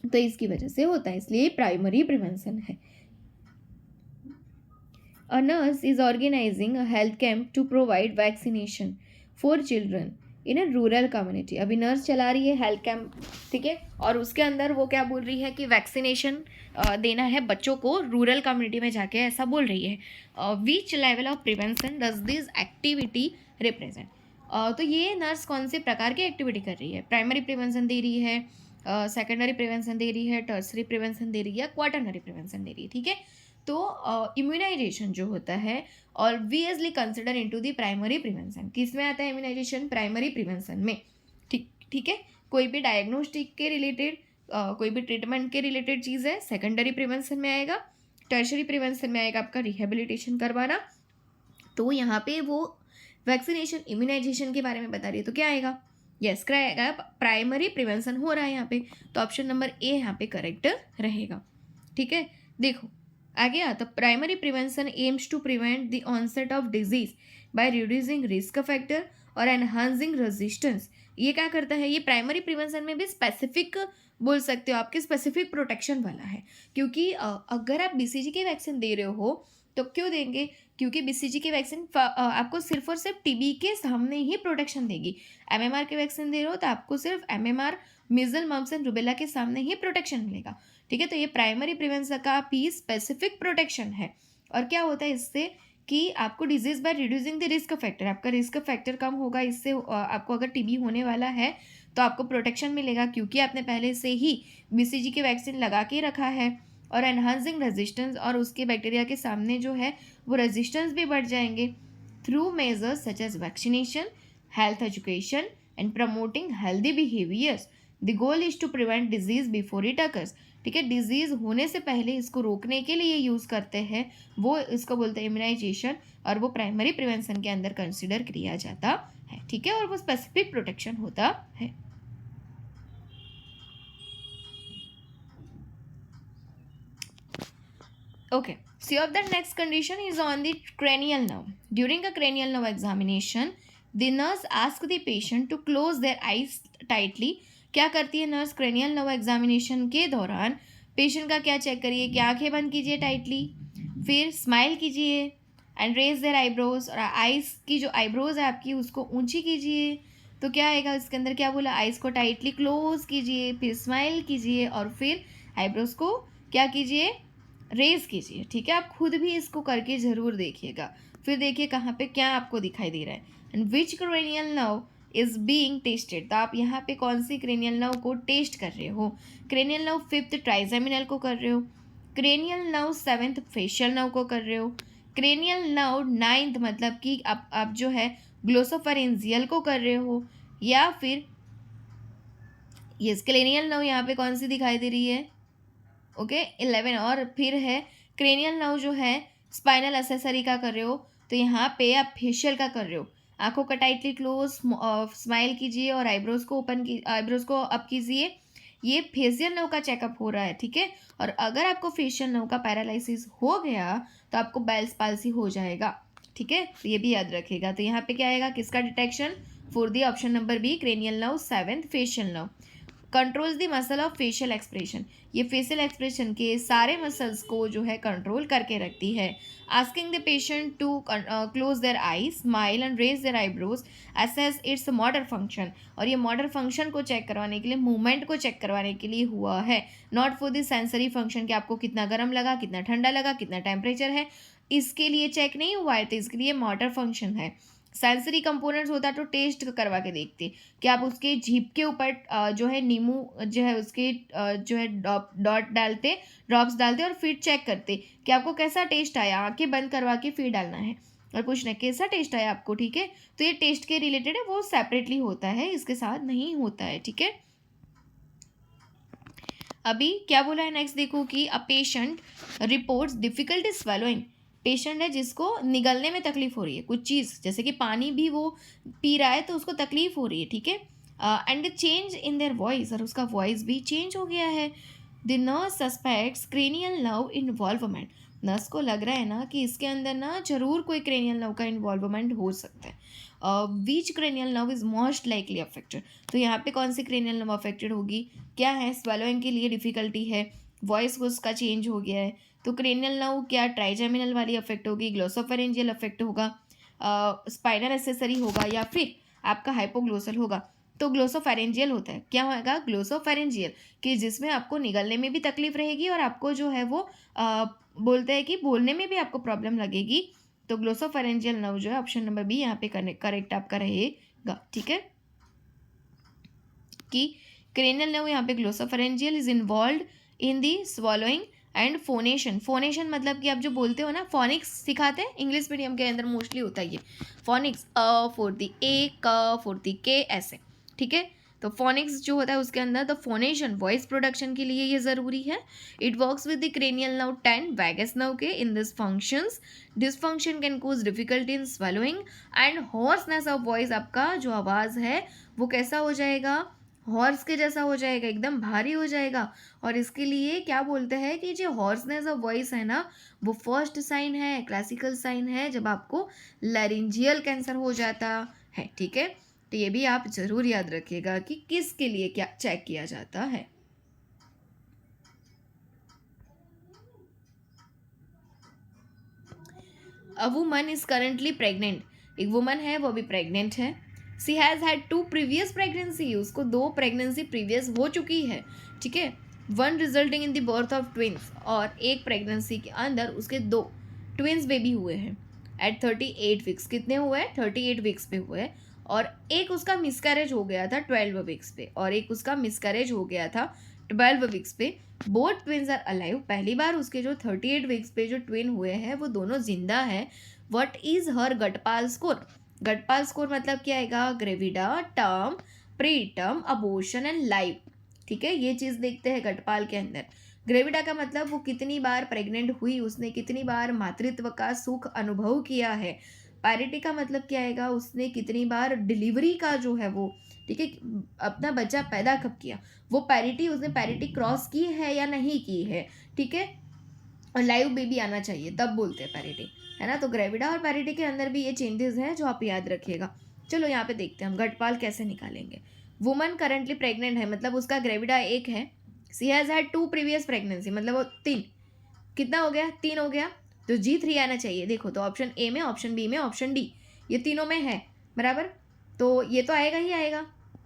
तो इसकी वजह से होता है, इसलिए प्राइमरी प्रिवेंशन है। A nurse is organizing a health camp to provide vaccination for children in a rural community। अभी नर्स चला रही है हेल्थ कैंप, ठीक है, और उसके अंदर वो क्या बोल रही है कि वैक्सीनेशन देना है बच्चों को रूरल कम्युनिटी में जाके, ऐसा बोल रही है। Which level of prevention does this activity represent? तो ये नर्स कौन से प्रकार की एक्टिविटी कर रही है? प्राइमरी प्रिवेंशन दे रही है, सेकेंडरी प्रिवेंशन दे रही है, टर्सरी प्रिवेंशन दे रही है, क्वाटरनरी प्रिवेंशन दे रही है, ठीक है। तो इम्यूनाइजेशन जो होता है obviously consider into the primary prevention. किस में आता है इम्यूनाइजेशन? प्राइमरी प्रिवेंशन में, ठीक है। कोई भी डायग्नोस्टिक के रिलेटेड, कोई भी ट्रीटमेंट के रिलेटेड चीज़ है, सेकेंडरी प्रिवेंशन में आएगा। टर्शरी प्रिवेंशन में आएगा आपका रिहेबिलिटेशन करवाना। तो यहाँ पे वो वैक्सीनेशन इम्यूनाइजेशन के बारे में बता रही है, तो क्या आएगा? यस, क्या आएगा? प्राइमरी प्रिवेंशन हो रहा है यहाँ पे, तो ऑप्शन नंबर ए यहाँ पे करेक्ट रहेगा, ठीक है। देखो आगे आता, primary prevention aims to prevent the onset of disease by reducing risk factor और एनहांसिंग रेजिस्टेंस। ये क्या करता है? ये प्राइमरी प्रिवेंशन में भी स्पेसिफिक बोल सकते हो, आपके स्पेसिफिक प्रोटेक्शन वाला है, क्योंकि अगर आप बीसीजी की वैक्सीन दे रहे हो तो क्यों देंगे? क्योंकि बीसीजी की वैक्सीन आपको सिर्फ और सिर्फ टीबी के सामने ही प्रोटेक्शन देगी। एमएमआर की वैक्सीन दे रहे हो तो आपको सिर्फ एमएमआर, मीजल, मम्स एंड रुबेला के सामने ही प्रोटेक्शन मिलेगा, ठीक है। तो ये प्राइमरी प्रिवेंशन का भी स्पेसिफिक प्रोटेक्शन है। और क्या होता है इससे कि आपको disease by reducing the risk factor, आपका रिस्क फैक्टर कम होगा, इससे आपको अगर टीबी होने वाला है तो आपको प्रोटेक्शन मिलेगा क्योंकि आपने पहले से ही बीसीजी की वैक्सीन लगा के रखा है। और एनहांसिंग रेजिस्टेंस, और उसके बैक्टीरिया के सामने जो है वो रेजिस्टेंस भी बढ़ जाएंगे through measures such as vaccination, health education and promoting healthy behaviours. The goal is to prevent disease before it occurs. ठीक है, डिजीज होने से पहले इसको रोकने के लिए यूज करते हैं, वो इसको बोलते हैं इम्यूनाइजेशन, और वो प्राइमरी प्रिवेंशन के अंदर कंसिडर किया जाता है। ठीक है, और वो स्पेसिफिक प्रोटेक्शन होता है। Okay, so of the next condition is on the cranial nerve. During a cranial nerve examination, the nurse asks the patient to close their eyes tightly. क्या करती है नर्स क्रेनियल नर्व एग्जामिनेशन के दौरान? Patient का क्या check करिए कि आंखें बंद कीजिए टाइटली, फिर स्माइल कीजिए एंड रेज देयर आईब्रोज, और आइज की जो आईब्रोज है आपकी उसको ऊंची कीजिए। तो क्या आएगा इसके अंदर, क्या बोला, आइज को टाइटली क्लोज कीजिए, फिर स्माइल कीजिए और फिर आईब्रोज को क्या कीजिए, रेज कीजिए। ठीक है, आप खुद भी इसको करके ज़रूर देखिएगा, फिर देखिए कहाँ पे क्या आपको दिखाई दे रहा है। And which cranial nerve is being tested, तो आप यहाँ पे कौन सी क्रेनियल नर्व को टेस्ट कर रहे हो? क्रेनियल नर्व 5th ट्राइजेमिनल को कर रहे हो, cranial nerve 7th facial nerve को कर रहे हो, क्रेनियल नर्व 9th मतलब कि आप जो है ग्लोसोफेरेंजियल को कर रहे हो, या फिर ये क्रेनियल नर्व यहाँ पे कौन सी दिखाई दे रही है? ओके 11। और फिर है क्रेनियल नर्व जो है स्पाइनल एसेसरी का कर रहे हो, तो यहाँ पे आप फेशियल का कर रहे हो। आंखों का टाइटली क्लोज, स्माइल कीजिए और आईब्रोज को आईब्रोज को अप कीजिए। ये फेशियल नर्व का चेकअप हो रहा है। ठीक है, और अगर आपको फेशियल नर्व का पैरालिसिस हो गया तो आपको बेल्स पाल्सी हो जाएगा। ठीक है, तो ये भी याद रखिएगा। तो यहाँ पे क्या आएगा, किसका detection? For the option number B, cranial nerve 7th facial nerve. Controls the muscle of facial expression, ये फेशियल एक्सप्रेशन के सारे मसल्स को जो है कंट्रोल करके रखती है। Asking the patient to close their eyes, smile and raise their eyebrows, assess its motor function, और ये मोटर फंक्शन को चेक करवाने के लिए, मूवमेंट को चेक करवाने के लिए हुआ है, not for the sensory function कि आपको कितना गर्म लगा, कितना ठंडा लगा, कितना टेम्परेचर है, इसके लिए चेक नहीं हुआ है। तो इसके लिए मोटर फंक्शन है। सेंसरी कंपोनेंट्स होता तो टेस्ट करवा के देखते कि आप उसके जीभ के ऊपर जो है नींबू जो है उसके जो है डॉट डालते, ड्रॉप्स डालते और फिर चेक करते कि आपको कैसा टेस्ट आया। आंखें बंद करवा के फिर डालना है और पूछना है कैसा टेस्ट आया आपको। ठीक है, तो ये टेस्ट के रिलेटेड है, वो सेपरेटली होता है, इसके साथ नहीं होता है। ठीक है, अभी क्या बोला है नेक्स्ट देखो कि a patient reports difficulty swallowing, patient है जिसको निगलने में तकलीफ हो रही है, कुछ चीज़ जैसे कि पानी भी वो पी रहा है तो उसको तकलीफ हो रही है। ठीक है, and change in their voice, और उसका वॉइस भी चेंज हो गया है। The nurse suspects cranial nerve involvement, nurse को लग रहा है ना कि इसके अंदर ना जरूर कोई क्रेनियल नर्व का इन्वॉल्वमेंट हो सकता है। Which cranial nerve is most likely affected, तो यहाँ पे कौन सी क्रेनियल नर्व अफेक्टेड होगी? क्या है, स्वेलोइंग के लिए डिफिकल्टी है, वॉइस को उसका चेंज हो गया है, तो क्रेनियल नर्व क्या ट्राइजेमिनल वाली अफेक्ट होगी, ग्लोसोफेरेंजियल अफेक्ट होगा, स्पाइनल एसेसरी होगा, या फिर आपका हाइपोग्लोसल होगा? तो ग्लोसोफेरेंजियल होता है। क्या होगा? ग्लोसोफेरेंजियल, कि जिसमें आपको निगलने में भी तकलीफ रहेगी और आपको जो है वो बोलते हैं कि बोलने में भी आपको प्रॉब्लम लगेगी। तो ग्लोसोफेरेंजियल नर्व जो है ऑप्शन नंबर बी यहाँ पे करेक्ट आपका रहेगा। ठीक है, कि क्रेनियल नर्व यहाँ पे glossopharyngeal is involve in the swallowing and phonation. Phonation मतलब कि आप जो बोलते हो ना, फोनिक्स सिखाते हैं इंग्लिश मीडियम के अंदर, मोस्टली होता है ये फोनिक्स, अ फॉर दी ए, क फॉर दी के, ऐसे। ठीक है, तो फोनिक्स जो होता है उसके अंदर द फोनेशन वॉइस प्रोडक्शन के लिए ये ज़रूरी है। It works with the cranial nerve 10 vagus nerve के in this functions. This function can cause difficulty in swallowing and hoarseness of voice, आपका जो आवाज़ है वो कैसा हो जाएगा, हॉर्स के जैसा हो जाएगा, एकदम भारी हो जाएगा। और इसके लिए क्या बोलते हैं कि जो हॉर्सनेस ऑफ वॉइस है ना, वो फर्स्ट साइन है, क्लासिकल साइन है जब आपको लैरिंजियल कैंसर हो जाता है। ठीक है, तो ये भी आप जरूर याद रखिएगा कि किसके लिए क्या चेक किया जाता है। A woman is currently pregnant, एक वुमन है वो भी प्रेग्नेंट है। सी हैज़ हैड 2 प्रीवियस प्रेगनेंसी, उसको 2 प्रेगनेंसी प्रीवियस हो चुकी है। ठीक है, one resulting in the birth of twins, और एक प्रेगनेंसी के अंदर उसके 2 ट्विंस बेबी हुए हैं एट 38 वीक्स। कितने हुए हैं? 38 वीक्स पे हुए हैं। और एक उसका मिसकैरेज हो गया था 12 वीक्स पे, और एक उसका मिसकैरेज हो गया था 12 वीक्स पे। Both twins are alive. पहली बार उसके जो 38 वीक्स पे जो ट्विन हुए हैं वो दोनों जिंदा हैं। What is her GTPAL score? GTPAL score मतलब क्या आएगा? Gravida, term, preterm, abortion and live. ठीक है, ये चीज़ देखते हैं गटपाल के अंदर। ग्रेविडा का मतलब वो कितनी बार प्रेग्नेंट हुई, उसने कितनी बार मातृत्व का सुख अनुभव किया है। पैरिटी का मतलब क्या आएगा? उसने कितनी बार डिलीवरी का जो है वो, ठीक है, अपना बच्चा पैदा कब किया, वो पैरिटी, उसने पैरिटी क्रॉस की है या नहीं की है। ठीक है, और लाइव बेबी आना चाहिए तब बोलते हैं पैरिटी, है ना। तो ग्रेविडा और पैरिटी के अंदर भी ये चेंजेस हैं जो आप याद रखिएगा। चलो यहाँ पे देखते हैं हम गटपाल कैसे निकालेंगे। वुमन करंटली प्रेग्नेंट है, मतलब उसका ग्रेविडा 1 है। सी हैज़ हैड 2 प्रीवियस प्रेगनेंसी, मतलब वो 3, कितना हो गया? 3 हो गया। तो G3 आना चाहिए। देखो तो ऑप्शन ए में, ऑप्शन बी में, ऑप्शन डी, ये तीनों में है बराबर। तो ये तो आएगा ही आएगा,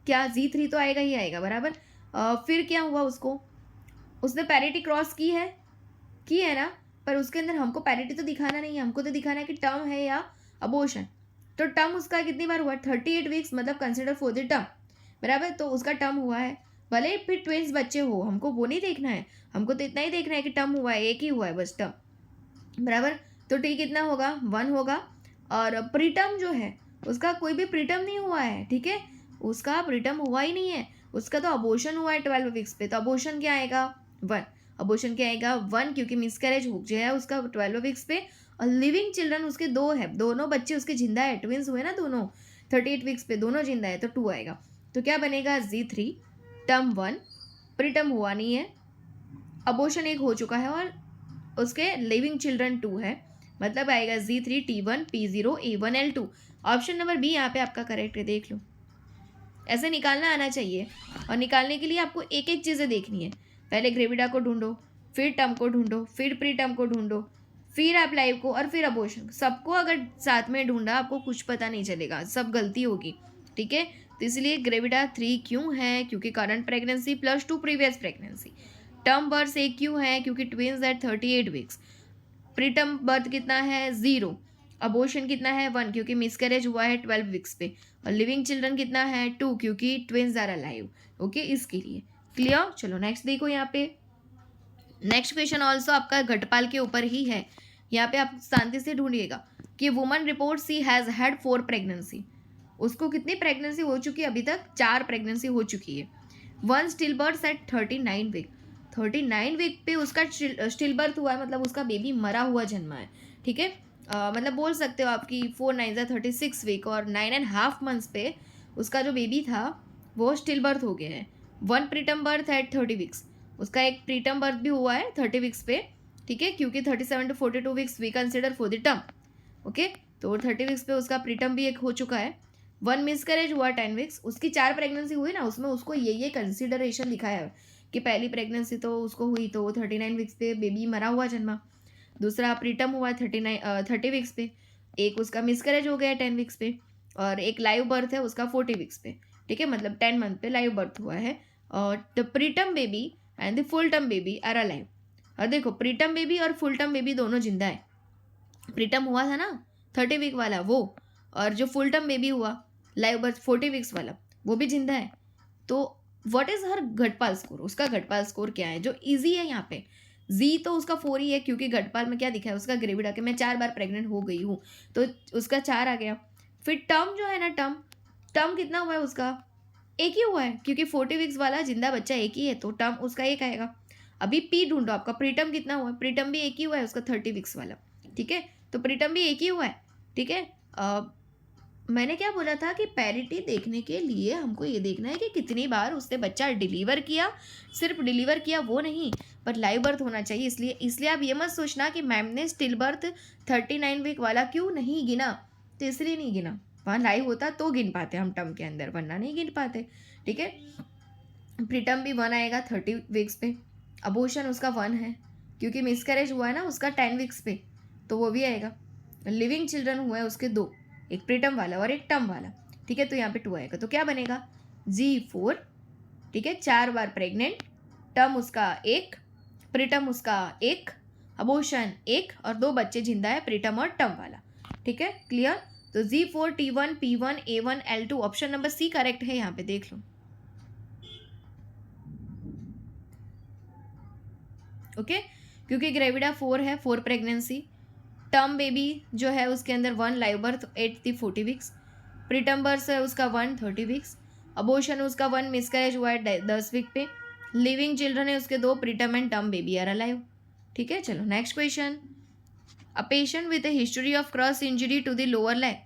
क्या G3 तो आएगा ही आएगा बराबर। फिर क्या हुआ? उसने पैरिटी क्रॉस की है ना, पर उसके अंदर हमको पैरिटी तो दिखाना नहीं है, हमको तो दिखाना है कि टर्म है या अबॉर्शन। तो टर्म उसका कितनी बार हुआ? 38 वीक्स, मतलब कंसिडर फॉर द टर्म बराबर। तो उसका टर्म हुआ है, भले फिर ट्विंस बच्चे हो, हमको वो नहीं देखना है, हमको तो इतना ही देखना है कि टर्म हुआ है, एक ही हुआ है बस टर्म बराबर। तो टी कितना होगा? 1 होगा। और प्रीटर्म जो है उसका कोई भी प्रीटर्म नहीं हुआ है, ठीक है, उसका प्रीटर्म हुआ ही नहीं है, उसका तो अबॉर्शन हुआ है 12 वीक्स पे। तो अबॉर्शन क्या आएगा? 1। अबॉर्शन क्या आएगा? 1, क्योंकि मिसकैरेज हो गया है उसका 12 वीक्स पे। और लिविंग चिल्ड्रन उसके 2 है, दोनों बच्चे उसके जिंदा है, ट्विंस हुए ना दोनों 38 वीक्स पे, दोनों जिंदा है, तो 2 आएगा। तो क्या बनेगा? G3, टर्म 1, प्रीटर्म हुआ नहीं है, अबॉर्शन 1 हो चुका है, और उसके लिविंग चिल्ड्रन 2 है, मतलब आएगा G3, T1, P0, A1, L2। Option number B यहाँ पे आपका करेक्ट है, देख लो। ऐसे निकालना आना चाहिए, और निकालने के लिए आपको एक एक चीज़ें देखनी है। पहले ग्रेविडा को ढूंढो, फिर टर्म को ढूंढो, फिर प्री टर्म को ढूंढो, फिर आप लाइव को, और फिर अबॉर्शन। सबको अगर साथ में ढूंढा आपको कुछ पता नहीं चलेगा, सब गलती होगी। ठीक है, तो इसलिए ग्रेविडा 3 क्यों है? क्योंकि current pregnancy plus 2 previous pregnancy. Term birth 1 क्यों है? क्योंकि twins at 38 weeks. Preterm birth कितना है? 0। अबॉर्शन कितना है? 1, क्योंकि मिसकैरेज हुआ है 12 वीक्स पे। और लिविंग चिल्ड्रन कितना है? 2, क्योंकि ट्विंस आर अलाइव। ओके, इसके लिए क्लियर। चलो नेक्स्ट देखो यहाँ पे। नेक्स्ट क्वेश्चन ऑल्सो आपका घटपाल के ऊपर ही है। यहाँ पे आप शांति से ढूंढिएगा कि woman report she has had 4 pregnancy. उसको कितनी प्रेगनेंसी हो चुकी है? अभी तक 4 प्रेगनेंसी हो चुकी है। 1 stillbirth at 39 week. 39 week पे उसका स्टिल बर्थ हुआ है, मतलब उसका बेबी मरा हुआ जन्मा है। ठीक है, मतलब बोल सकते हो आपकी 4 9 36 वीक, और 9.5 मंथ्स पे उसका जो बेबी था वो स्टिल बर्थ हो गया है। 1 प्रीटर्म बर्थ एट 30 वीक्स। उसका एक प्रीटर्म बर्थ भी हुआ है 30 वीक्स पे। ठीक है, क्योंकि 37 to 42 weeks we consider for the term. Okay, तो 30 वीक्स पे उसका प्रीटर्म भी एक हो चुका है। 1 मिसकैरेज हुआ 10 वीक्स। उसकी 4 प्रेगनेंसी हुई ना, उसमें उसको ये कंसिडरेशन लिखाया है कि पहली प्रेगनेंसी तो उसको हुई तो 39 वीक्स पे बेबी मरा हुआ जन्मा। दूसरा प्रीटर्म हुआ 30 वीक्स पे। एक उसका मिसकैरेज हो गया 10 वीक्स पे, और एक लाइव बर्थ है उसका 40 वीक्स पे। ठीक है, मतलब 10 मंथ पे लाइव बर्थ हुआ है। और the preterm baby and the full term baby are alive. और देखो प्रीटर्म बेबी और फुल टर्म बेबी दोनों जिंदा है। प्रीटर्म हुआ था ना 30 वीक वाला वो, और जो फुल टर्म बेबी हुआ लाइव बर्थ 40 वीक्स वाला वो भी जिंदा है। तो व्हाट इज हर घटपाल स्कोर? उसका घटपाल स्कोर क्या है जो इजी है यहाँ पे? जी तो उसका 4 ही है, क्योंकि घटपाल में क्या दिखा है उसका ग्रेविडा के मैं 4 बार प्रेग्नेंट हो गई हूँ, तो उसका 4 आ गया। फिर टर्म जो है ना, टर्म कितना हुआ है उसका? एक ही हुआ है, क्योंकि 40 वीक्स वाला जिंदा बच्चा एक ही है, तो टर्म उसका एक आएगा। अभी पी ढूंढो, आपका प्रीटर्म कितना हुआ है? प्रीटर्म भी एक ही हुआ है उसका 30 वीक्स वाला। ठीक है, तो प्रीटर्म भी एक ही हुआ है। ठीक है, मैंने क्या बोला था कि पैरिटी देखने के लिए हमको ये देखना है कि कितनी बार उसने बच्चा डिलीवर किया। सिर्फ डिलीवर किया वो नहीं, पर लाइव बर्थ होना चाहिए। इसलिए आप ये मत सोचना कि मैम ने स्टिल बर्थ 39 वीक वाला क्यों नहीं गिना, तो इसलिए नहीं गिना। वहाँ लाइव होता तो गिन पाते हम टर्म के अंदर, वरना नहीं गिन पाते। ठीक है, प्रीटर्म भी 1 आएगा 30 वीक्स पे। अबॉर्शन उसका 1 है, क्योंकि मिसकैरेज हुआ है ना उसका 10 वीक्स पे, तो वो भी आएगा। लिविंग चिल्ड्रन हुआ है उसके 2, एक प्रीटर्म वाला और एक टर्म वाला। ठीक है, तो यहाँ पे 2 आएगा, तो क्या बनेगा? G4। ठीक है, 4 बार प्रेग्नेंट, टर्म उसका एक, प्रीटर्म उसका एक, अबॉर्शन एक, और 2 बच्चे जिंदा है प्रीटर्म और टर्म वाला। ठीक है, क्लियर। तो Z4 T1 P1 A1 L2 option number C correct है, यहाँ पे देख लो। ओके, क्योंकि ग्रेविडा 4 है, 4 प्रेगनेंसी, टर्म बेबी जो है उसके अंदर 1 लाइव बर्थ 8 थी 40 वीक्स, प्रीटर्म बर्थ है उसका 1 30 वीक्स, अबॉर्शन उसका 1 मिसकैरेज हुआ है 10 वीक पे, लिविंग चिल्ड्रन है उसके 2 preterm and term baby are alive. ठीक है, चलो next question. A patient with a history of crush injury to the lower leg,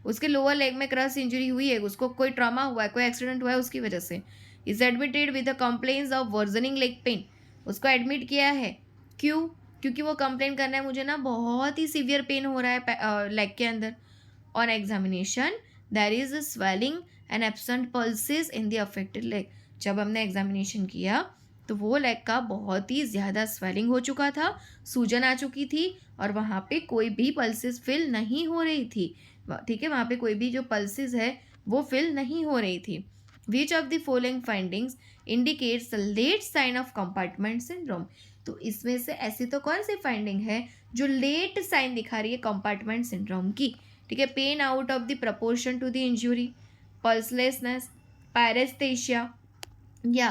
उसके लोअर लेग में क्रॉस इंजरी हुई है, उसको कोई ट्रॉमा हुआ है, कोई एक्सीडेंट हुआ है उसकी वजह से, is admitted with a complaints of versioning leg pain, उसको एडमिट किया है। क्यों? क्योंकि वो कंप्लेन कर रहा है मुझे ना बहुत ही सीवियर पेन हो रहा है लेग के अंदर। On examination there is a swelling and absent pulses in the affected leg, जब हमने एग्जामिनेशन किया तो वो लेग का बहुत ही ज़्यादा स्वेलिंग हो चुका था, सूजन आ चुकी थी, और वहाँ पे कोई भी पल्सेस फिल नहीं हो रही थी। ठीक है, वहाँ पे कोई भी जो पल्सेस है वो फिल नहीं हो रही थी। Which of the following findings indicates the late sign of compartment syndrome, तो इसमें से ऐसी तो कौन सी फाइंडिंग है जो लेट साइन दिखा रही है कंपार्टमेंट सिंड्रोम की? ठीक है, pain out of the proportion to the injury, pulselessness, paraesthesia, या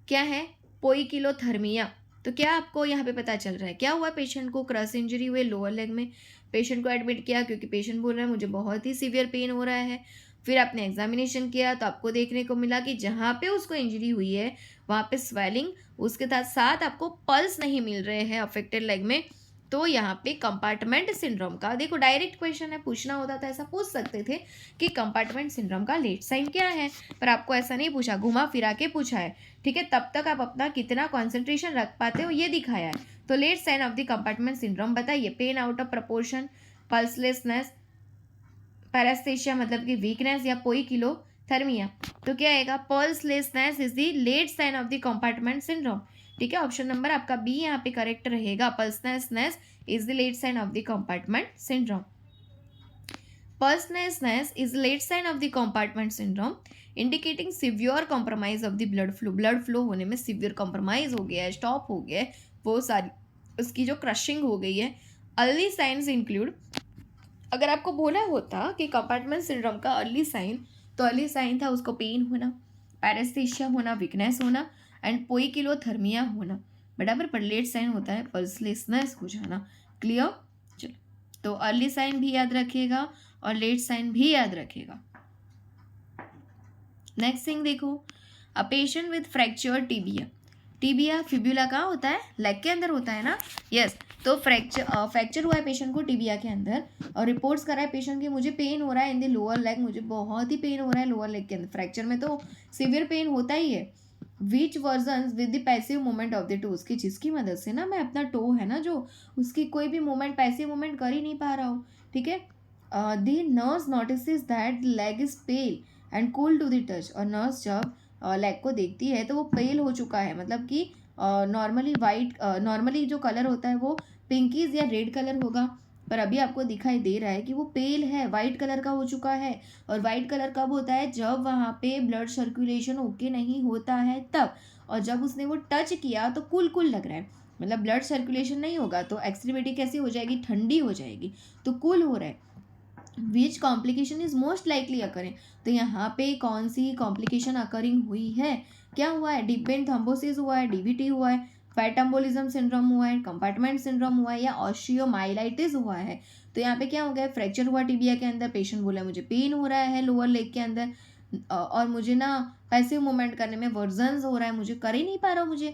क्या है पोइकिलोथर्मिया। तो क्या आपको यहाँ पे पता चल रहा है क्या हुआ? पेशेंट को क्रश इंजरी हुई लोअर लेग में, पेशेंट को एडमिट किया क्योंकि पेशेंट बोल रहा है मुझे बहुत ही सीवियर पेन हो रहा है। फिर आपने एग्जामिनेशन किया तो आपको देखने को मिला कि जहाँ पे उसको इंजरी हुई है वहाँ पे स्वेलिंग, उसके साथ साथ आपको पल्स नहीं मिल रहे हैं अफेक्टेड लेग में। तो यहाँ पे कंपार्टमेंट सिंड्रोम का, देखो डायरेक्ट क्वेश्चन है, पूछना होता था ऐसा पूछ सकते थे कि कंपार्टमेंट सिंड्रोम का लेट साइन क्या है, पर आपको ऐसा नहीं पूछा, घुमा फिरा के पूछा है। ठीक है, तब तक आप अपना कितना कॉन्सेंट्रेशन रख पाते हो ये दिखाया है। तो late sign of the compartment syndrome बताइए, pain out of proportion, pulselessness, paraesthesia मतलब कि वीकनेस, या पोइकिलोथर्मिया। तो क्या आएगा? Pulselessness is the late sign of the compartment syndrome. ठीक है, ऑप्शन नंबर आपका बी यहाँ पे करेक्ट रहेगा, pulselessness is the late sign of the compartment syndrome. Pulselessness is late sign of the compartment syndrome indicating severe compromise of the blood flow. blood flow होने में severe compromise हो गया है, stop हो गया है, वो सारी उसकी जो crushing हो गई है। early signs include, अगर आपको बोला होता कि कंपार्टमेंट सिंड्रोम का अर्ली साइन, तो अर्ली साइन था उसको पेन होना, पैरेस्थेशिया होना, वीकनेस होना एंड पोइकिलोथर्मिया होना, बराबर। पर लेट साइन होता है पल्सलेसनेस हो जाना। क्लियर? चलो, तो अर्ली साइन भी याद रखिएगा और लेट साइन भी याद रखिएगा। नेक्स्ट थिंग देखो, अ patient with fracture tibia, tibia fibula कहाँ होता है? लेग के अंदर होता है ना? यस। तो फ्रैक्चर हुआ है पेशेंट को टिबिया के अंदर, और रिपोर्ट्स करा है पेशेंट की मुझे पेन हो रहा है इन द लोअर लेग, मुझे बहुत ही पेन हो रहा है लोअर लेग के अंदर। फ्रैक्चर में तो सिवियर पेन होता ही है। विच version with the passive movement of the toes, की जिसकी मदद से ना मैं अपना टो है ना जो उसकी कोई भी मूवमेंट, पैसिव मूवमेंट कर ही नहीं पा रहा हूँ। ठीक है, the nurse notices that the leg is pale and cool to the touch, और नर्स जब लेग को देखती है तो वो पेल हो चुका है, मतलब कि नॉर्मली जो कलर होता है वो पिंकीज या रेड कलर होगा, पर अभी आपको दिखाई दे रहा है कि वो पेल है, वाइट कलर का हो चुका है। और वाइट कलर कब होता है? जब वहाँ पे ब्लड सर्कुलेशन ओके नहीं होता है तब, और जब उसने वो टच किया तो कुल कुल लग रहा है, मतलब ब्लड सर्कुलेशन नहीं होगा तो एक्सट्रीमिटी कैसी हो जाएगी? ठंडी हो जाएगी, तो कूल हो रहा है। Which complication is most likely occurring, तो यहाँ पे कौन सी कॉम्प्लिकेशन अकरिंग हुई है? क्या हुआ है? डीप वेन थ्रोम्बोसिस हुआ है, डीवीटी हुआ है, फैट एम्बोलिज्म सिंड्रोम हुआ है, कंपार्टमेंट सिंड्रोम हुआ है, या ऑस्टियोमाइलाइटिस हुआ है। तो यहाँ पे क्या हो गया? फ्रैक्चर हुआ टिबिया के अंदर, पेशेंट बोला मुझे पेन हो रहा है लोअर लेग के अंदर, और मुझे ना पैसिव मूवमेंट करने में वर्जन्स हो रहा है, मुझे कर ही नहीं पा रहा मुझे।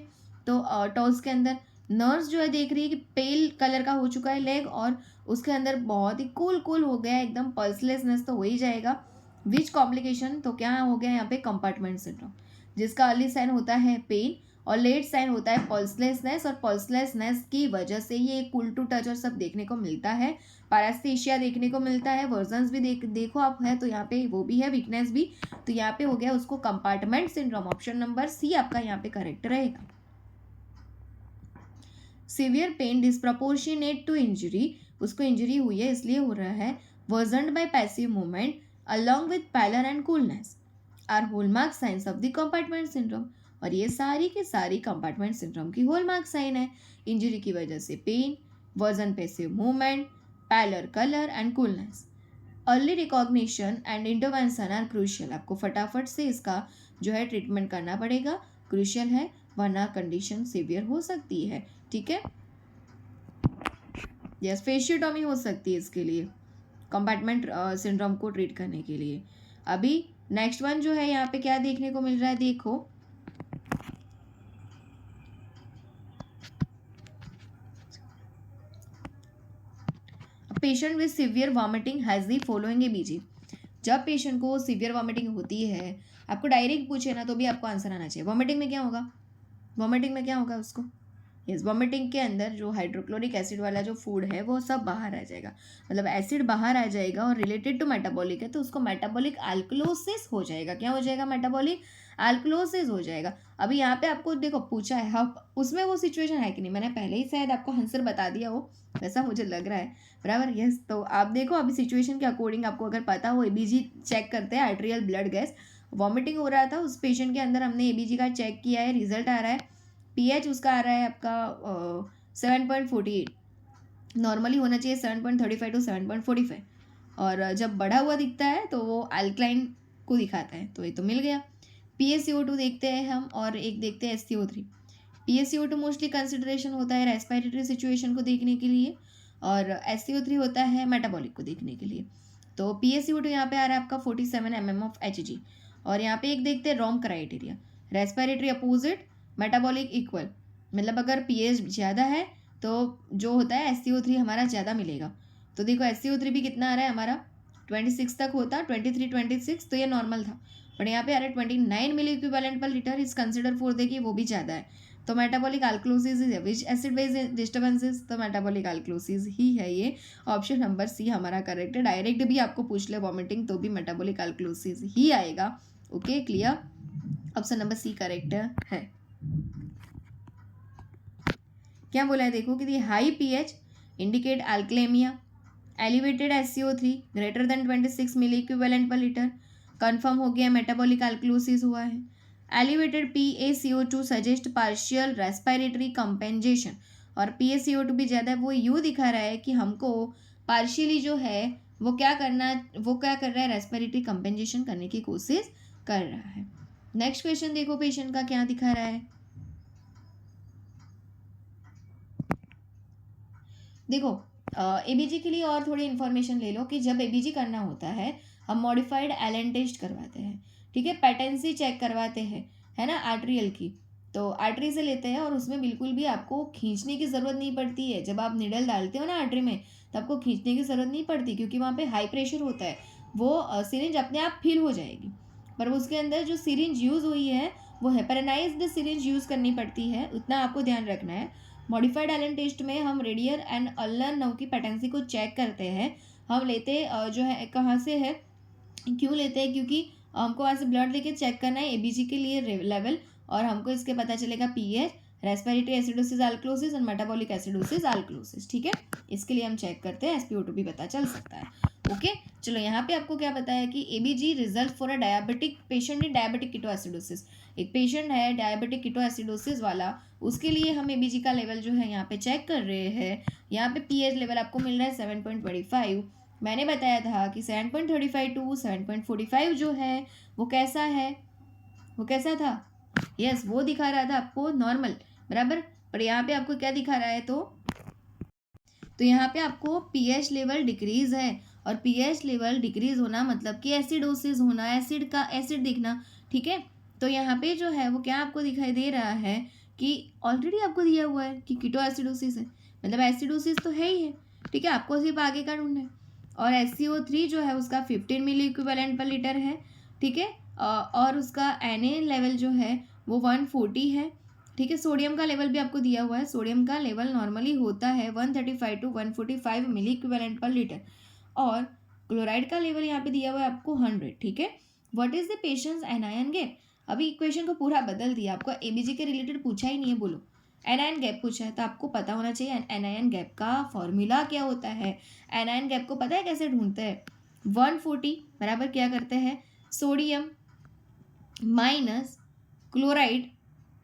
तो टॉस के अंदर नर्स जो है देख रही है कि पेल कलर का हो चुका है लेग, और उसके अंदर बहुत ही कूल हो गया है, एकदम पल्सलेसनेस तो हो ही जाएगा। विच कॉम्प्लिकेशन, तो क्या हो गया यहाँ पे? कंपार्टमेंट सिंड्रोम, जिसका अर्ली साइन होता है पेन और लेट साइन होता है पल्सलेसनेस, और पल्सलेसनेस की वजह से ये कूल टू टच और सब देखने को मिलता है, पैरास्थेशिया देखने को मिलता है, वर्जन्स भी देखो आप है तो यहाँ पे वो भी है, वीकनेस भी। तो यहाँ पे हो गया उसको compartment syndrome, option number C आपका यहाँ पे करेक्ट रहेगा। Severe pain disproportionate to injury, उसको इंजरी हुई है इसलिए हो रहा है, worsened by passive movement along with pallor and coolness are hallmark signs of the compartment syndrome, और ये सारी की सारी कंपार्टमेंट सिंड्रोम की हॉलमार्क साइन है। इंजरी की वजह से pain, worsen passive movement, pallor colour and coolness. Early recognition and intervention are crucial. आपको फटाफट से इसका जो है ट्रीटमेंट करना पड़ेगा, क्रूशियल है, वरना कंडीशन सीवियर हो सकती है। ठीक है, यस, फेशियोटॉमी हो सकती है इसके लिए, कंपार्टमेंट सिंड्रोम को ट्रीट करने के लिए। अभी नेक्स्ट वन जो है यहाँ पे क्या देखने को मिल रहा है, देखो patient with severe vomiting has the following ABG. जब पेशेंट को सिवियर वॉमिटिंग होती है, आपको डायरेक्ट पूछे ना तो भी आपको आंसर आना चाहिए। वॉमिटिंग में क्या होगा, वॉमिटिंग में क्या होगा उसको, यस, वॉमिटिंग के अंदर जो हाइड्रोक्लोरिक एसिड वाला जो फूड है वो सब बाहर आ जाएगा, मतलब एसिड बाहर आ जाएगा और रिलेटेड टू मेटाबॉलिक है तो उसको मेटाबॉलिक अल्कलोसिस हो जाएगा। क्या हो जाएगा, मेटाबॉलिक अल्कलोसिस हो जाएगा। अभी यहाँ पे आपको देखो पूछा है, हाँ उसमें वो सिचुएशन है कि नहीं, मैंने पहले ही शायद आपको आंसर बता दिया हो, वैसा मुझे लग रहा है, बराबर, यस। तो आप देखो अभी सिचुएशन के अकॉर्डिंग आपको अगर पता हो, एबीजी चेक करते हैं, आर्टेरियल ब्लड गैस, वॉमिटिंग हो रहा था उस पेशेंट के अंदर, हमने एबीजी का चेक किया है, रिजल्ट आ रहा है, पीएच उसका आ रहा है आपका 7.48, नॉर्मली होना चाहिए 7.35 टू 7.45, और जब बढ़ा हुआ दिखता है तो वो अल्कलाइन को दिखाता है, तो ये तो मिल गया। PaCO2 देखते हैं हम, और एक देखते हैं SCO3। PaCO2 मोस्टली कंसिडरेशन होता है रेस्पिरेटरी सिचुएशन को देखने के लिए, और SCO3 होता है मेटाबॉलिक को देखने के लिए। तो PaCO2 यहाँ पे आ रहा है आपका 47 mm ऑफ Hg, और यहाँ पे एक देखते हैं ROM criteria, respiratory opposite, metabolic equal, मतलब अगर पीएच ज़्यादा है तो जो होता है SCO3 हमारा ज़्यादा मिलेगा। तो देखो SCO3 भी कितना आ रहा है हमारा, 26 तक होता, 23 26, तो ये नॉर्मल था, बट यहाँ पे आ रहा है 29 मिली इक्विवेलेंट पर लीटर, इस कंसिडर फोर देखिए वो भी ज़्यादा है। तो metabolic alkalosis is which acid base disturbances, तो मेटाबॉलिक अल्कलोसिस ही है ये, ऑप्शन नंबर सी हमारा करेक्ट है। डायरेक्ट भी आपको पूछ ले वॉमिटिंग तो भी मेटाबॉलिक अल्कलोसिस ही आएगा। Okay, clear, option number C correct है। क्या बोला है देखो कि high pH indicate alkalaemia, elevated SCO3 greater than 26 milliequivalent per litre, confirm हो गया मेटाबॉलिक अल्कलोसिस हुआ है। Elevated PaCO2 suggest partial respiratory compensation, और PaCO2 भी ज़्यादा है, वो यूँ दिखा रहा है कि हमको पार्शियली जो है वो क्या कर रहा है, रेस्पिरेटरी कंपेंजेशन करने की कोशिश कर रहा है। नेक्स्ट क्वेश्चन देखो पेशेंट का क्या दिखा रहा है, देखो एबीजी के लिए और थोड़ी इन्फॉर्मेशन ले लो कि जब एबीजी करना होता है हम मॉडिफाइड एलन टेस्ट करवाते हैं, ठीक है, पेटेंसी चेक करवाते हैं, है ना, आर्टरियल की, तो आर्टरी से लेते हैं और उसमें बिल्कुल भी आपको खींचने की ज़रूरत नहीं पड़ती है। जब आप निडल डालते हो ना आर्टरी में तो आपको खींचने की ज़रूरत नहीं पड़ती, क्योंकि वहाँ पे हाई प्रेशर होता है, वो सिरिंज अपने आप फिल हो जाएगी। पर उसके अंदर जो सिरिंज यूज़ हुई है वो हेपेरानाइज्ड सिरिंज यूज़ करनी पड़ती है, उतना आपको ध्यान रखना है। मॉडिफाइड एलन टेस्ट में हम रेडियर एंड अल्लर नव की पेटेंसी को चेक करते हैं। हम लेते जो है कहाँ से है, क्यों लेते हैं, क्योंकि हमको वहाँ से ब्लड लेके चेक करना है एबीजी के लिए लेवल, और हमको इसके पता चलेगा पीएच, रेस्पिरेटरी एसिडोसिस अल्कलोसिस और मेटाबॉलिक एसिडोसिस अल्कलोसिस, ठीक है, इसके लिए हम चेक करते हैं, SpO2 भी पता चल सकता है। ओके, चलो यहाँ पे आपको क्या बताया कि ABG result for a diabetic patient in diabetic ketoacidosis, एक पेशेंट है डायबिटिक कीटोएसिडोसिस वाला, उसके लिए हम एबीजी का लेवल जो है यहाँ पे चेक कर रहे हैं। यहाँ पे पीएच लेवल आपको मिल रहा है 7.25। मैंने बताया था कि 7.35 टू 7.45 जो है वो कैसा है, वो कैसा था, यस, वो दिखा रहा था आपको नॉर्मल, बराबर, पर यहाँ पे आपको क्या दिखा रहा है, तो यहाँ पे आपको पीएच लेवल डिक्रीज है, और पीएच लेवल डिक्रीज होना मतलब कि एसिडोसिस होना, एसिड का एसिड दिखना, ठीक है। तो यहाँ पे जो है वो क्या आपको दिखाई दे रहा है कि ऑलरेडी आपको दिया हुआ है कि कीटोएसिडोसिस है, मतलब एसिडोसिस तो है ही है, ठीक है, आपको सिर्फ आगे का ढूंढना है। और SCO3 जो है उसका 15 मिली इक्विवेलेंट पर लीटर है, ठीक है, और उसका Na लेवल जो है वो 140 है, ठीक है। सोडियम का लेवल भी आपको दिया हुआ है, सोडियम का लेवल नॉर्मली होता है 135 to 145 milliequivalent per litre, और क्लोराइड का लेवल यहाँ पे दिया हुआ है आपको 100, ठीक है। What is the patient's anion gap, अभी इक्वेशन को पूरा बदल दिया, आपको एबीजी के रिलेटेड पूछा ही नहीं है, बोलो एनायन गैप पूछा है, तो आपको पता होना चाहिए एनायन गैप का फॉर्मूला क्या होता है। एनायन गैप को पता है कैसे ढूंढते हैं, 140 बराबर क्या करते हैं, सोडियम माइनस क्लोराइड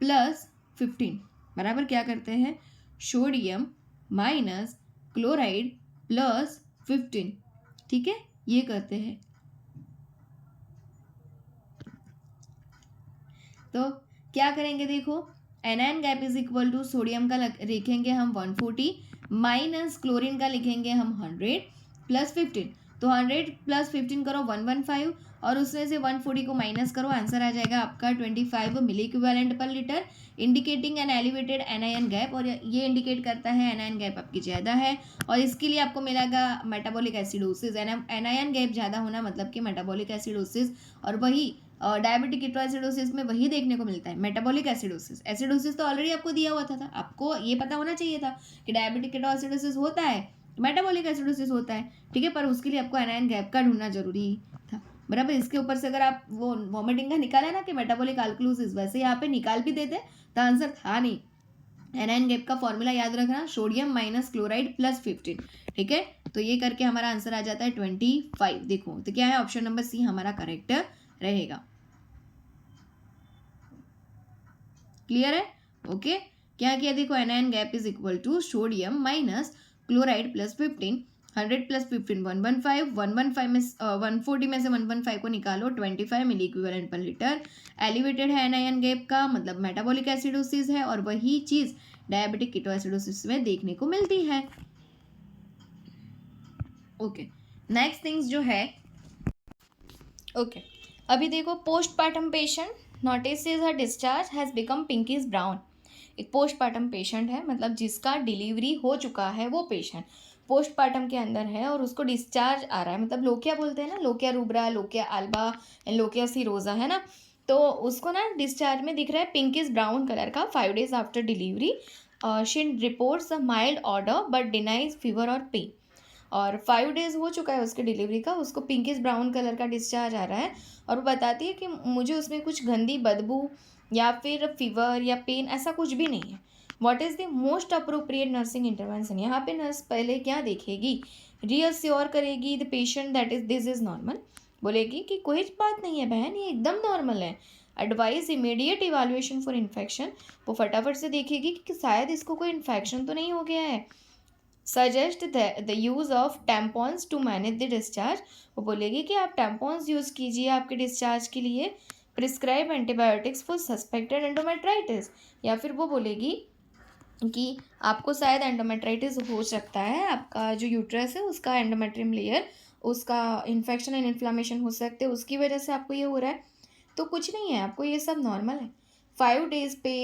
प्लस 15 बराबर क्या करते हैं, सोडियम माइनस क्लोराइड प्लस 15, ठीक है, ये करते हैं। तो क्या करेंगे, देखो anion gap is equal to sodium का लिखेंगे हम 140 माइनस क्लोरीन का लिखेंगे हम 100 प्लस 15, तो 100 प्लस 15 करो 115 और उसमें से 140 को माइनस करो, आंसर आ जाएगा आपका 25 milliequivalent per litre, indicating an elevated anion gap, और ये इंडिकेट करता है एनायन गैप आपकी ज़्यादा है और इसके लिए आपको मिलेगा मेटाबॉलिक एसिडोसिस। एनायन गैप ज़्यादा होना मतलब कि मेटाबॉलिक एसिडोसिस, और वही डायबिटिक कीटोएसिडोसिस में वही देखने को मिलता है, मेटाबॉलिक एसिडोसिस। एसिडोसिस तो ऑलरेडी आपको दिया हुआ था, आपको ये पता होना चाहिए था कि डायबिटिक कीटोएसिडोसिस होता है, मेटाबॉलिक एसिडोसिस होता है, ठीक है, पर उसके लिए आपको एनायन गैप का ढूंढना जरूरी था, बराबर। इसके ऊपर से अगर आप वो वॉमिटिंग का निकाला ना कि मेटाबॉलिक अल्कलोसिस, वैसे यहाँ पे निकाल भी देते तो आंसर था नहीं। एनायन गैप का फॉर्मूला याद रखना, सोडियम माइनस क्लोराइड प्लस 15, ठीक है, तो ये करके हमारा आंसर आ जाता है 25। देखो तो क्या है, ऑप्शन नंबर सी हमारा करेक्ट रहेगा। क्लियर है, ओके। क्या किया, देखो anion gap is equal to sodium minus chloride plus 15, 100 plus 15 115, 115 में 140 में से 115 को निकालो, 25 milliequivalent per litre. Elevated है एनायन गैप का मतलब मेटाबॉलिक एसिडोसिस है, और वही चीज डायबिटिक कीटोएसिडोसिस में देखने को मिलती है। ओके, नेक्स्ट थिंग्स जो है, ओके अभी देखो postpartum patient notices her discharge has become pinkish brown. एक पोस्टपार्टम पेशेंट है, मतलब जिसका डिलीवरी हो चुका है वो पेशेंट पोस्टपार्टम के अंदर है और उसको डिस्चार्ज आ रहा है, मतलब लोकिया बोलते हैं ना, lochia rubra, lochia alba and lochia serosa, है ना, तो उसको ना डिस्चार्ज में दिख रहा है पिंकिश ब्राउन कलर का 5 days after delivery. She reports a mild order but denies fever और पेन, और 5 days हो चुका है उसके डिलीवरी का, उसको पिंकिश ब्राउन कलर का डिस्चार्ज आ रहा है और वो बताती है कि मुझे उसमें कुछ गंदी बदबू या फिर फीवर या पेन ऐसा कुछ भी नहीं है। What is the most appropriate nursing intervention, यहाँ पे नर्स पहले क्या देखेगी, रीअश्योर करेगी the patient that is this is normal, बोलेगी कि कोई बात नहीं है बहन, ये एकदम नॉर्मल है। Advice immediate evaluation for infection, वो फटाफट से देखेगी कि शायद इसको कोई इन्फेक्शन तो नहीं हो गया है। Suggest the use of tampons to manage the discharge, वो बोलेगी कि आप टैम्पॉन्स यूज़ कीजिए आपके डिस्चार्ज के लिए। Prescribe antibiotics for suspected endometritis, या फिर वो बोलेगी कि आपको शायद एंडोमेट्राइटिस हो सकता है, आपका जो यूट्रस है उसका एंडोमेट्रियम लेयर उसका इन्फेक्शन एंड इन्फ्लामेशन हो सकते हैं, उसकी वजह से आपको ये हो रहा है, तो कुछ नहीं है, आपको ये सब नॉर्मल है। 5 days पे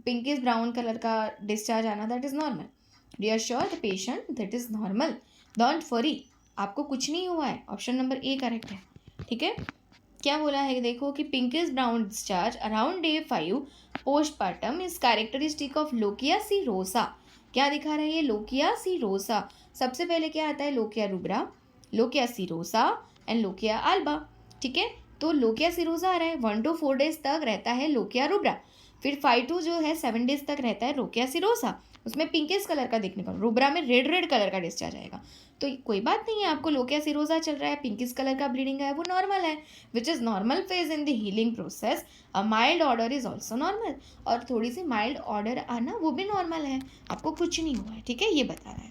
पिंकिश ब्राउन कलर का डिस्चार्ज आना that is normal. Reassure the patient that is normal, don't worry, आपको कुछ नहीं हुआ है, ऑप्शन नंबर ए करेक्ट है, ठीक है। क्या बोला है देखो कि pinkish brown discharge around day 5 postpartum is characteristic of lochia serosa. क्या दिखा रहा है ये, लोकिया सीरोसा। सबसे पहले क्या आता है, lochia rubra, lochia serosa and lochia Alba, ठीक है, तो लोकिया सीरोसा आ रहा है, 1 to 4 days तक रहता है लोकिया रूब्रा, फिर 5 to जो है 7 days तक रहता है लोकिया सीरोसा, उसमें पिंकिश कलर का देखने को, रूब्रा में रेड रेड कलर का डिस्चार्ज आएगा, तो कोई बात नहीं है, आपको लोकिया सीरोसा चल रहा है, पिंकिश कलर का ब्लीडिंग है, वो नॉर्मल है, which is normal phase in the healing process. A mild order is also normal, और थोड़ी सी माइल्ड ऑर्डर आना वो भी नॉर्मल है, आपको कुछ नहीं हुआ है, ठीक है, ये बता रहा है।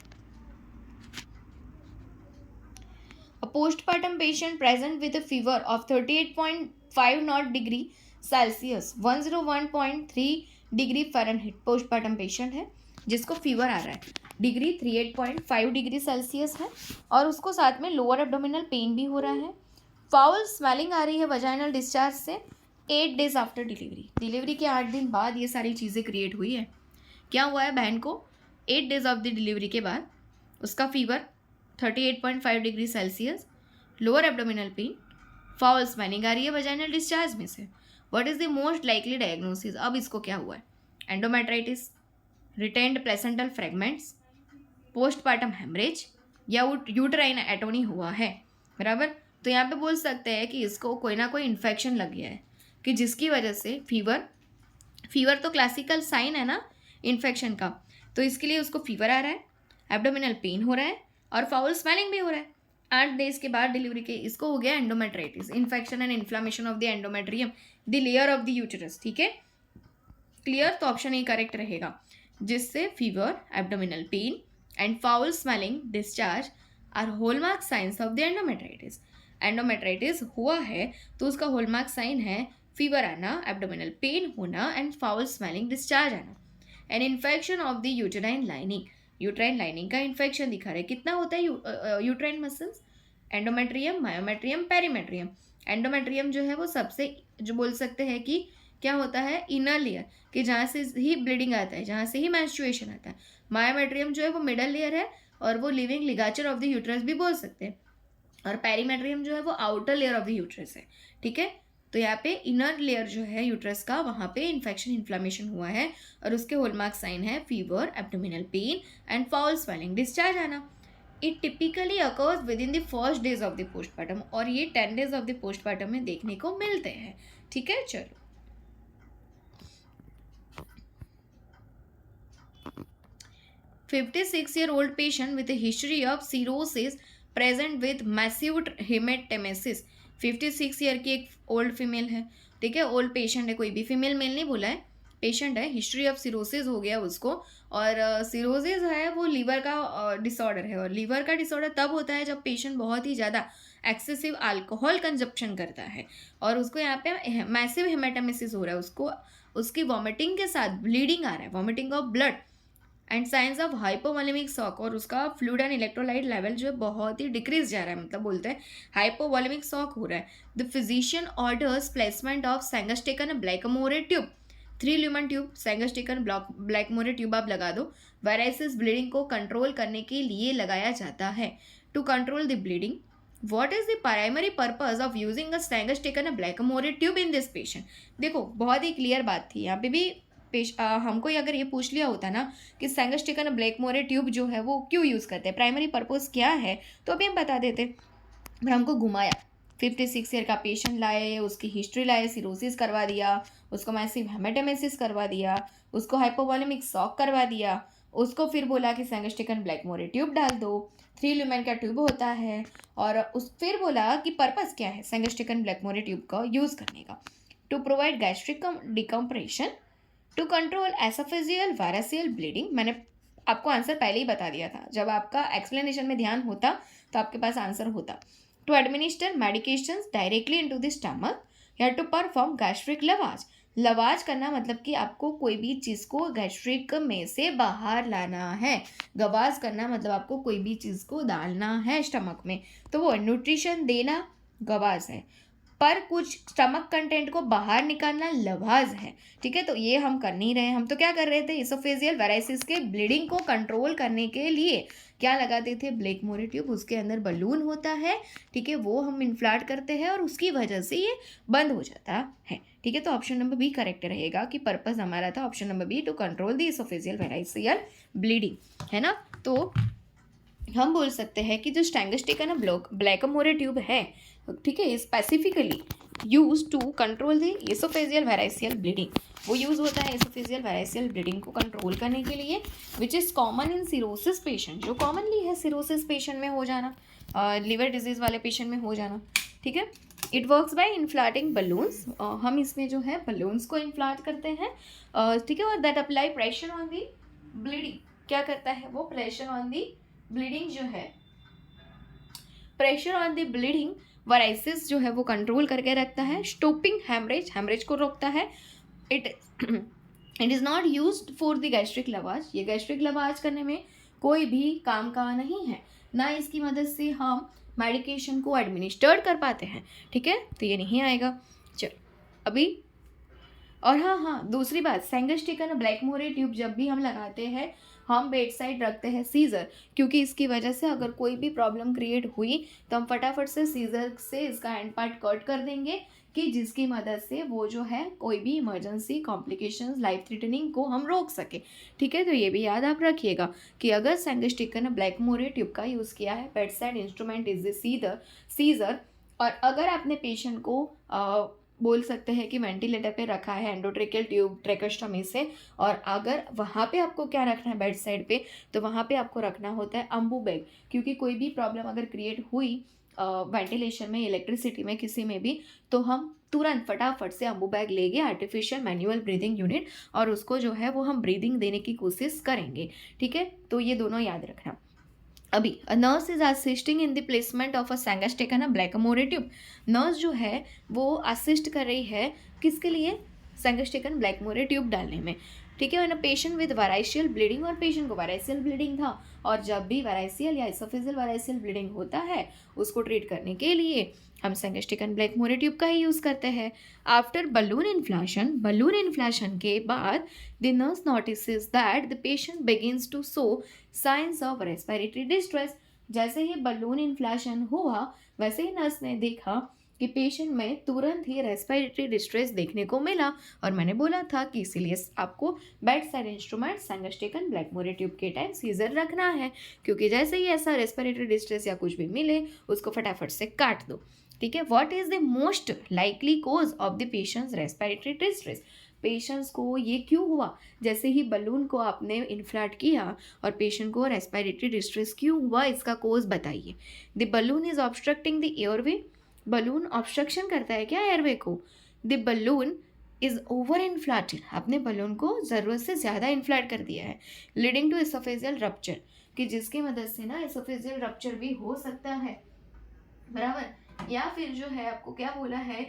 A postpartum patient present with a fever of 38.5 knot degree Celsius 101.3 degree Fahrenheit, postpartum patient है जिसको फीवर आ रहा है, डिग्री 38.5 डिग्री सेल्सियस है, और उसको साथ में लोअर एब्डोमिनल पेन भी हो रहा है, फाउल स्मेलिंग आ रही है वजाइनल डिस्चार्ज से 8 days आफ्टर डिलीवरी, डिलीवरी के 8 दिन बाद ये सारी चीज़ें क्रिएट हुई है। क्या हुआ है, बहन को 8 days ऑफ द डिलीवरी के बाद उसका fever 38.5 degree Celsius, lower abdominal pain, foul smelling आ रही है वजाइनल डिस्चार्ज में से। What is the most likely diagnosis, अब इसको क्या हुआ है, endometritis, retained placental fragments, postpartum haemorrhage या यूटराइन एटोनी हुआ है, बराबर। तो यहाँ पे बोल सकते हैं कि इसको कोई ना कोई इन्फेक्शन लग गया है कि जिसकी वजह से फीवर तो क्लासिकल साइन है ना इन्फेक्शन का, तो इसके लिए उसको फीवर आ रहा है, एब्डोमिनल पेन हो रहा है और फाउल स्मेलिंग भी हो रहा है। 8 days के बाद डिलीवरी के इसको हो गया endometritis, infection and inflammation of the endometrium, the layer of the uterus, ठीक है। क्लियर, तो ऑप्शन ए करेक्ट रहेगा, जिससे fever, abdominal pain and foul smelling discharge are hallmark signs of the endometritis. Endometritis हुआ है तो उसका हॉलमार्क साइन है फीवर आना, एब्डोमिनल पेन होना एंड फाउल स्मेलिंग डिस्चार्ज आना। An infection of the uterine lining, uterine lining का infection दिखा रहा है। कितना होता है uterine muscles? Endometrium, myometrium, perimetrium. Endometrium जो है वो सबसे, जो बोल सकते हैं कि क्या होता है, इनर लेयर, कि जहाँ से ही ब्लीडिंग आता है, जहाँ से ही मेंस्ट्रुएशन आता है। मायोमेट्रियम जो है वो मिडल लेयर है, और वो लिविंग लिगाचर ऑफ द यूट्रस भी बोल सकते हैं। और पेरीमेट्रियम जो है वो outer layer of the uterus है। ठीक है, तो यहाँ पे इनर लेयर जो है यूट्रस का, वहाँ पे इन्फेक्शन, इन्फ्लामेशन हुआ है, और उसके हॉलमार्क साइन है fever, abdominal pain and foul swelling, discharge आना। It typically occurs within the first days of the postmortem, और ये 10 डेज ऑफ द पोस्टमार्टम में देखने को मिलते हैं। ठीक है, चलो 56-year-old patient with a history of cirrhosis present with massive hematemesis। 56 year की एक ओल्ड फीमेल है। ठीक है, ओल्ड पेशेंट है, कोई भी फीमेल मेल नहीं बोला है, पेशेंट है, हिस्ट्री ऑफ सिरोसिस हो गया उसको। और सिरोसिस है वो लीवर का डिसऑर्डर है, और लीवर का डिसऑर्डर तब होता है जब पेशेंट बहुत ही ज़्यादा एक्सेसिव अल्कोहल कंजप्शन करता है, और उसको यहाँ पे मैसिव हेमेटोमेसिस हो रहा है, उसको उसकी वॉमिटिंग के साथ ब्लीडिंग आ रहा है, vomiting of blood and signs of hypovolaemic shock, और उसका फ्लूइड एंड इलेक्ट्रोलाइट लेवल जो है बहुत ही डिक्रीज जा रहा है, मतलब बोलते हैं हाइपोवॉलेमिक शॉक हो रहा है। The physician orders placement of Sengstaken Blakemore tube, 3 lumen tube, Sengstaken Blakemore tube आप लगा दो। वेराइसिस ब्लीडिंग को कंट्रोल करने के लिए लगाया जाता है। To control the bleeding, what is the primary purpose of using a Sengstaken Blakemore tube in this patient? देखो बहुत ही क्लियर बात थी यहाँ पे भी। हमको अगर ये पूछ लिया होता ना कि सेंगस्टेकन ब्लैकमोरे ट्यूब जो है वो क्यों यूज़ करते हैं, प्राइमरी पर्पस क्या है, तो अभी हम बता देते, पर हमको घुमाया। 56 ईयर का पेशेंट लाए, उसकी हिस्ट्री लाए, सिरोसिस करवा दिया, उसको मैसिव हेमेटोमेसिस करवा दिया, उसको हाइपोवॉलेमिक शॉक करवा दिया, उसको फिर बोला कि सेंगस्टेकन ब्लैकमोरे ट्यूब डाल दो, 3 ल्यूमेन का ट्यूब होता है, और उस फिर बोला कि पर्पस क्या है सेंगस्टेकन ब्लैकमोरे ट्यूब का यूज़ करने का। To provide gastric decompression, to control oesophageal variceal bleeding. मैंने आपको आंसर पहले ही बता दिया था, जब आपका एक्सप्लेनेशन में ध्यान होता तो आपके पास आंसर होता। To administer medications directly into the stomach, या to perform gastric lavage. Lavage करना मतलब कि आपको कोई भी चीज़ को गैस्ट्रिक में से बाहर लाना है। गवाज करना मतलब आपको कोई भी चीज़ को डालना है स्टमक में, तो वो न्यूट्रिशन देना गवाज है, पर कुछ स्टमक कंटेंट को बाहर निकालना लवाज है। ठीक है, तो ये हम कर नहीं रहे हैं। हम तो क्या कर रहे थे, इसोफेजियल वेराइसिस के ब्लीडिंग को कंट्रोल करने के लिए क्या लगाते थे, ब्लैकमोरे ट्यूब, उसके अंदर बलून होता है। ठीक है, वो हम इन्फ्लाट करते हैं और उसकी वजह से ये बंद हो जाता है। ठीक है, तो ऑप्शन नंबर बी करेक्ट रहेगा कि पर्पस हमारा था option number B, to control the oesophageal variceal bleeding, है ना। तो हम बोल सकते हैं कि जो स्टेंगस्टेकन ब्लैकमोरे ट्यूब है, ठीक है, specifically use to control the esophageal variceal bleeding, वो यूज़ होता है एसोफेजियल वेराइसियल ब्लीडिंग को कंट्रोल करने के लिए, which is common in cirrhosis patient, जो कॉमनली है सिरोसिस पेशेंट में हो जाना, लिवर डिजीज़ वाले पेशेंट में हो जाना। ठीक है, इट वर्क्स बाय इन्फ्लाटिंग बलून्स, हम इसमें जो है बलून्स को इन्फ्लाट करते हैं। ठीक है, और that apply pressure on the bleeding, क्या करता है वो, प्रेशर ऑन दी ब्लीडिंग जो है, pressure on the bleeding viruses जो है वो कंट्रोल करके रखता है। स्टॉपिंग हेमरेज, हेमरेज को रोकता है। It is not used for the gastric lavage, ये गैस्ट्रिक लवाज करने में कोई भी काम का नहीं है, ना इसकी मदद से हम मेडिकेशन को एडमिनिस्टर्ड कर पाते हैं। ठीक है, तो ये नहीं आएगा। चलो अभी, और हाँ, दूसरी बात, सेंगस्टेकन ब्लैकमोरे ट्यूब जब भी हम लगाते हैं हम बेड साइड रखते हैं सीज़र, क्योंकि इसकी वजह से अगर कोई भी प्रॉब्लम क्रिएट हुई तो हम फटाफट से सीज़र से इसका एंड पार्ट कट कर देंगे, कि जिसकी मदद से वो जो है कोई भी इमरजेंसी कॉम्प्लिकेशंस लाइफ थ्रेटनिंग को हम रोक सके। ठीक है, तो ये भी याद आप रखिएगा कि अगर सेंगस्टेकन ब्लैकमोरे ट्यूब का यूज़ किया है, bed side instrument is the scissor, और अगर आपने पेशेंट को बोल सकते हैं कि वेंटिलेटर पे रखा है एंडोट्रेकियल ट्यूब ट्रेकोस्टोमी से, और अगर वहाँ पे आपको क्या रखना है बेड साइड पे, तो वहाँ पे आपको रखना होता है अम्बू बैग, क्योंकि कोई भी प्रॉब्लम अगर क्रिएट हुई वेंटिलेशन में, इलेक्ट्रिसिटी में, किसी में भी, तो हम तुरंत फटाफट से अम्बू बैग ले गए आर्टिफिशियल मैनुअल ब्रीदिंग यूनिट और उसको जो है वो हम ब्रीदिंग देने की कोशिश करेंगे, ठीक है। तो ये दोनों याद रखना। अभी a nurse is assisting in the placement of a Sengstaken Blakemore tube. Nurse जो है वो असिस्ट कर रही है किसके लिए, सैंगास्टेकन ब्लैकमोरे ट्यूब डालने में, ठीक है। पेशेंट विद वाराइशियल ब्लीडिंग, और पेशेंट को वाराइशियल ब्लीडिंग था, और जब भी वाराइशियल या एसोफेजियल वाराइशियल ब्लीडिंग होता है उसको ट्रीट करने के लिए हम सैंगास्टेकन ब्लैकमोरे ट्यूब का ही यूज़ करते हैं। आफ्टर बलून इन्फ्लेशन के बाद the nurse notices that the patient begins to show science of respiratory distress. जैसे ही बलून इन्फ्लेशन हुआ वैसे ही नर्स ने देखा कि पेशेंट में तुरंत ही रेस्पिरेटरी डिस्ट्रेस देखने को मिला, और मैंने बोला था कि इसीलिए आपको bed side instrument सैंगास्टेकन Blakemore tube के टाइम सीजर रखना है, क्योंकि जैसे ही ऐसा रेस्पिरेटरी डिस्ट्रेस या कुछ भी मिले उसको फटाफट से काट दो, ठीक है। What is the most likely cause of the patient's respiratory distress. Patients को ये क्यों हुआ, जैसे ही बलून को आपने इन्फ्लेट किया और पेशेंट को रेस्पिरेटरी डिस्ट्रेस क्यों हुआ, इसका कोज बताइए। The balloon is obstructing the airway. Balloon obstruction करता है क्या एयरवे को। The balloon is over inflated, आपने बलून को ज़रूरत से ज़्यादा इन्फ्लेट कर दिया है। लीडिंग टू एसोफेजियल रप्चर, कि जिसकी मदद से ना एसोफेजियल रप्चर भी हो सकता है, बराबर। या फिर जो है आपको क्या बोला है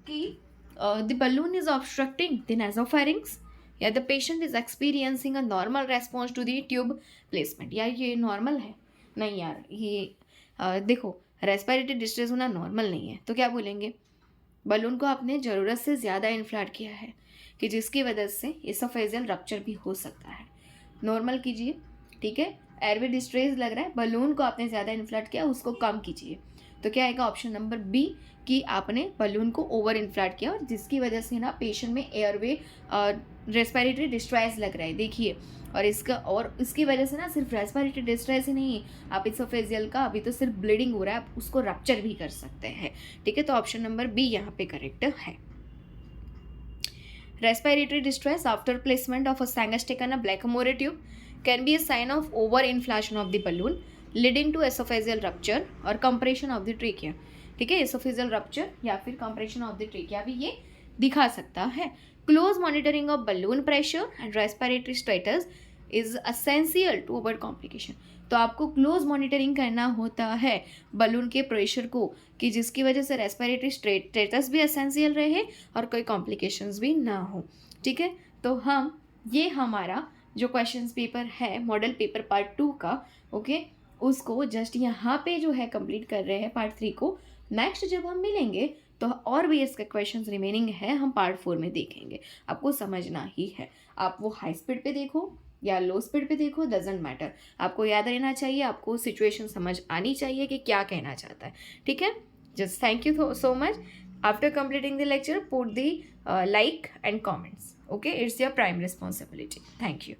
कि the balloon is obstructing the nasopharynx, या the patient is experiencing a normal response to the tube placement. यार ये नॉर्मल है नहीं यार, ये देखो रेस्पिरेटरी डिस्ट्रेस होना नॉर्मल नहीं है, तो क्या बोलेंगे, बलून को आपने ज़रूरत से ज़्यादा इन्फ्लेट किया है कि जिसकी वजह से एसोफेजियल रप्चर भी हो सकता है। नॉर्मल कीजिए, ठीक है। एयरवे डिस्ट्रेस लग रहा है, बलून को आपने ज़्यादा इन्फ्लेट किया, उसको कम कीजिए। तो क्या आएगा ऑप्शन नंबर बी कि आपने बलून को ओवर इन्फ्लेट किया और जिसकी वजह से ना पेशेंट में एयरवे रेस्पिरेटरी डिस्ट्रेस लग रहा है, देखिए। और इसकी वजह से ना सिर्फ रेस्पिरेटरी डिस्ट्रेस ही नहीं, आप एसोफेजियल का अभी तो सिर्फ ब्लीडिंग हो रहा है, आप उसको रप्चर भी कर सकते हैं, ठीक है। तो ऑप्शन नंबर बी यहाँ पे करेक्ट है। Respiratory distress after placement of a Sengstaken Blakemore tube can be a sign of over inflation of the balloon leading to oesophageal rupture और कंप्रेशन ऑफ द ट्रेकिया, ठीक है। Oesophageal rupture या फिर compression of the trachea भी ये दिखा सकता है। Close monitoring of balloon pressure and respiratory status is essential to avoid complication. तो आपको क्लोज मॉनिटरिंग करना होता है बलून के प्रेशर को, कि जिसकी वजह से रेस्पिरेटरी स्टेटस भी असेंशियल रहे और कोई कॉम्प्लिकेशंस भी ना हो, ठीक है। तो हम ये हमारा जो क्वेश्चंस पेपर है मॉडल पेपर पार्ट 2 का, ओके, उसको जस्ट यहाँ पे जो है कंप्लीट कर रहे हैं पार्ट 3 को। नेक्स्ट जब हम मिलेंगे तो और भी इसके क्वेश्चंस रिमेनिंग है, हम पार्ट 4 में देखेंगे। आपको समझना ही है, आप वो हाई स्पीड पे देखो या लो स्पीड पे देखो, डजेंट मैटर, आपको याद रहना चाहिए, आपको सिचुएशन समझ आनी चाहिए कि क्या कहना चाहता है, ठीक है। Just thank you so much. After completing the lecture put the like and comments, okay, it's your prime responsibility. Thank you.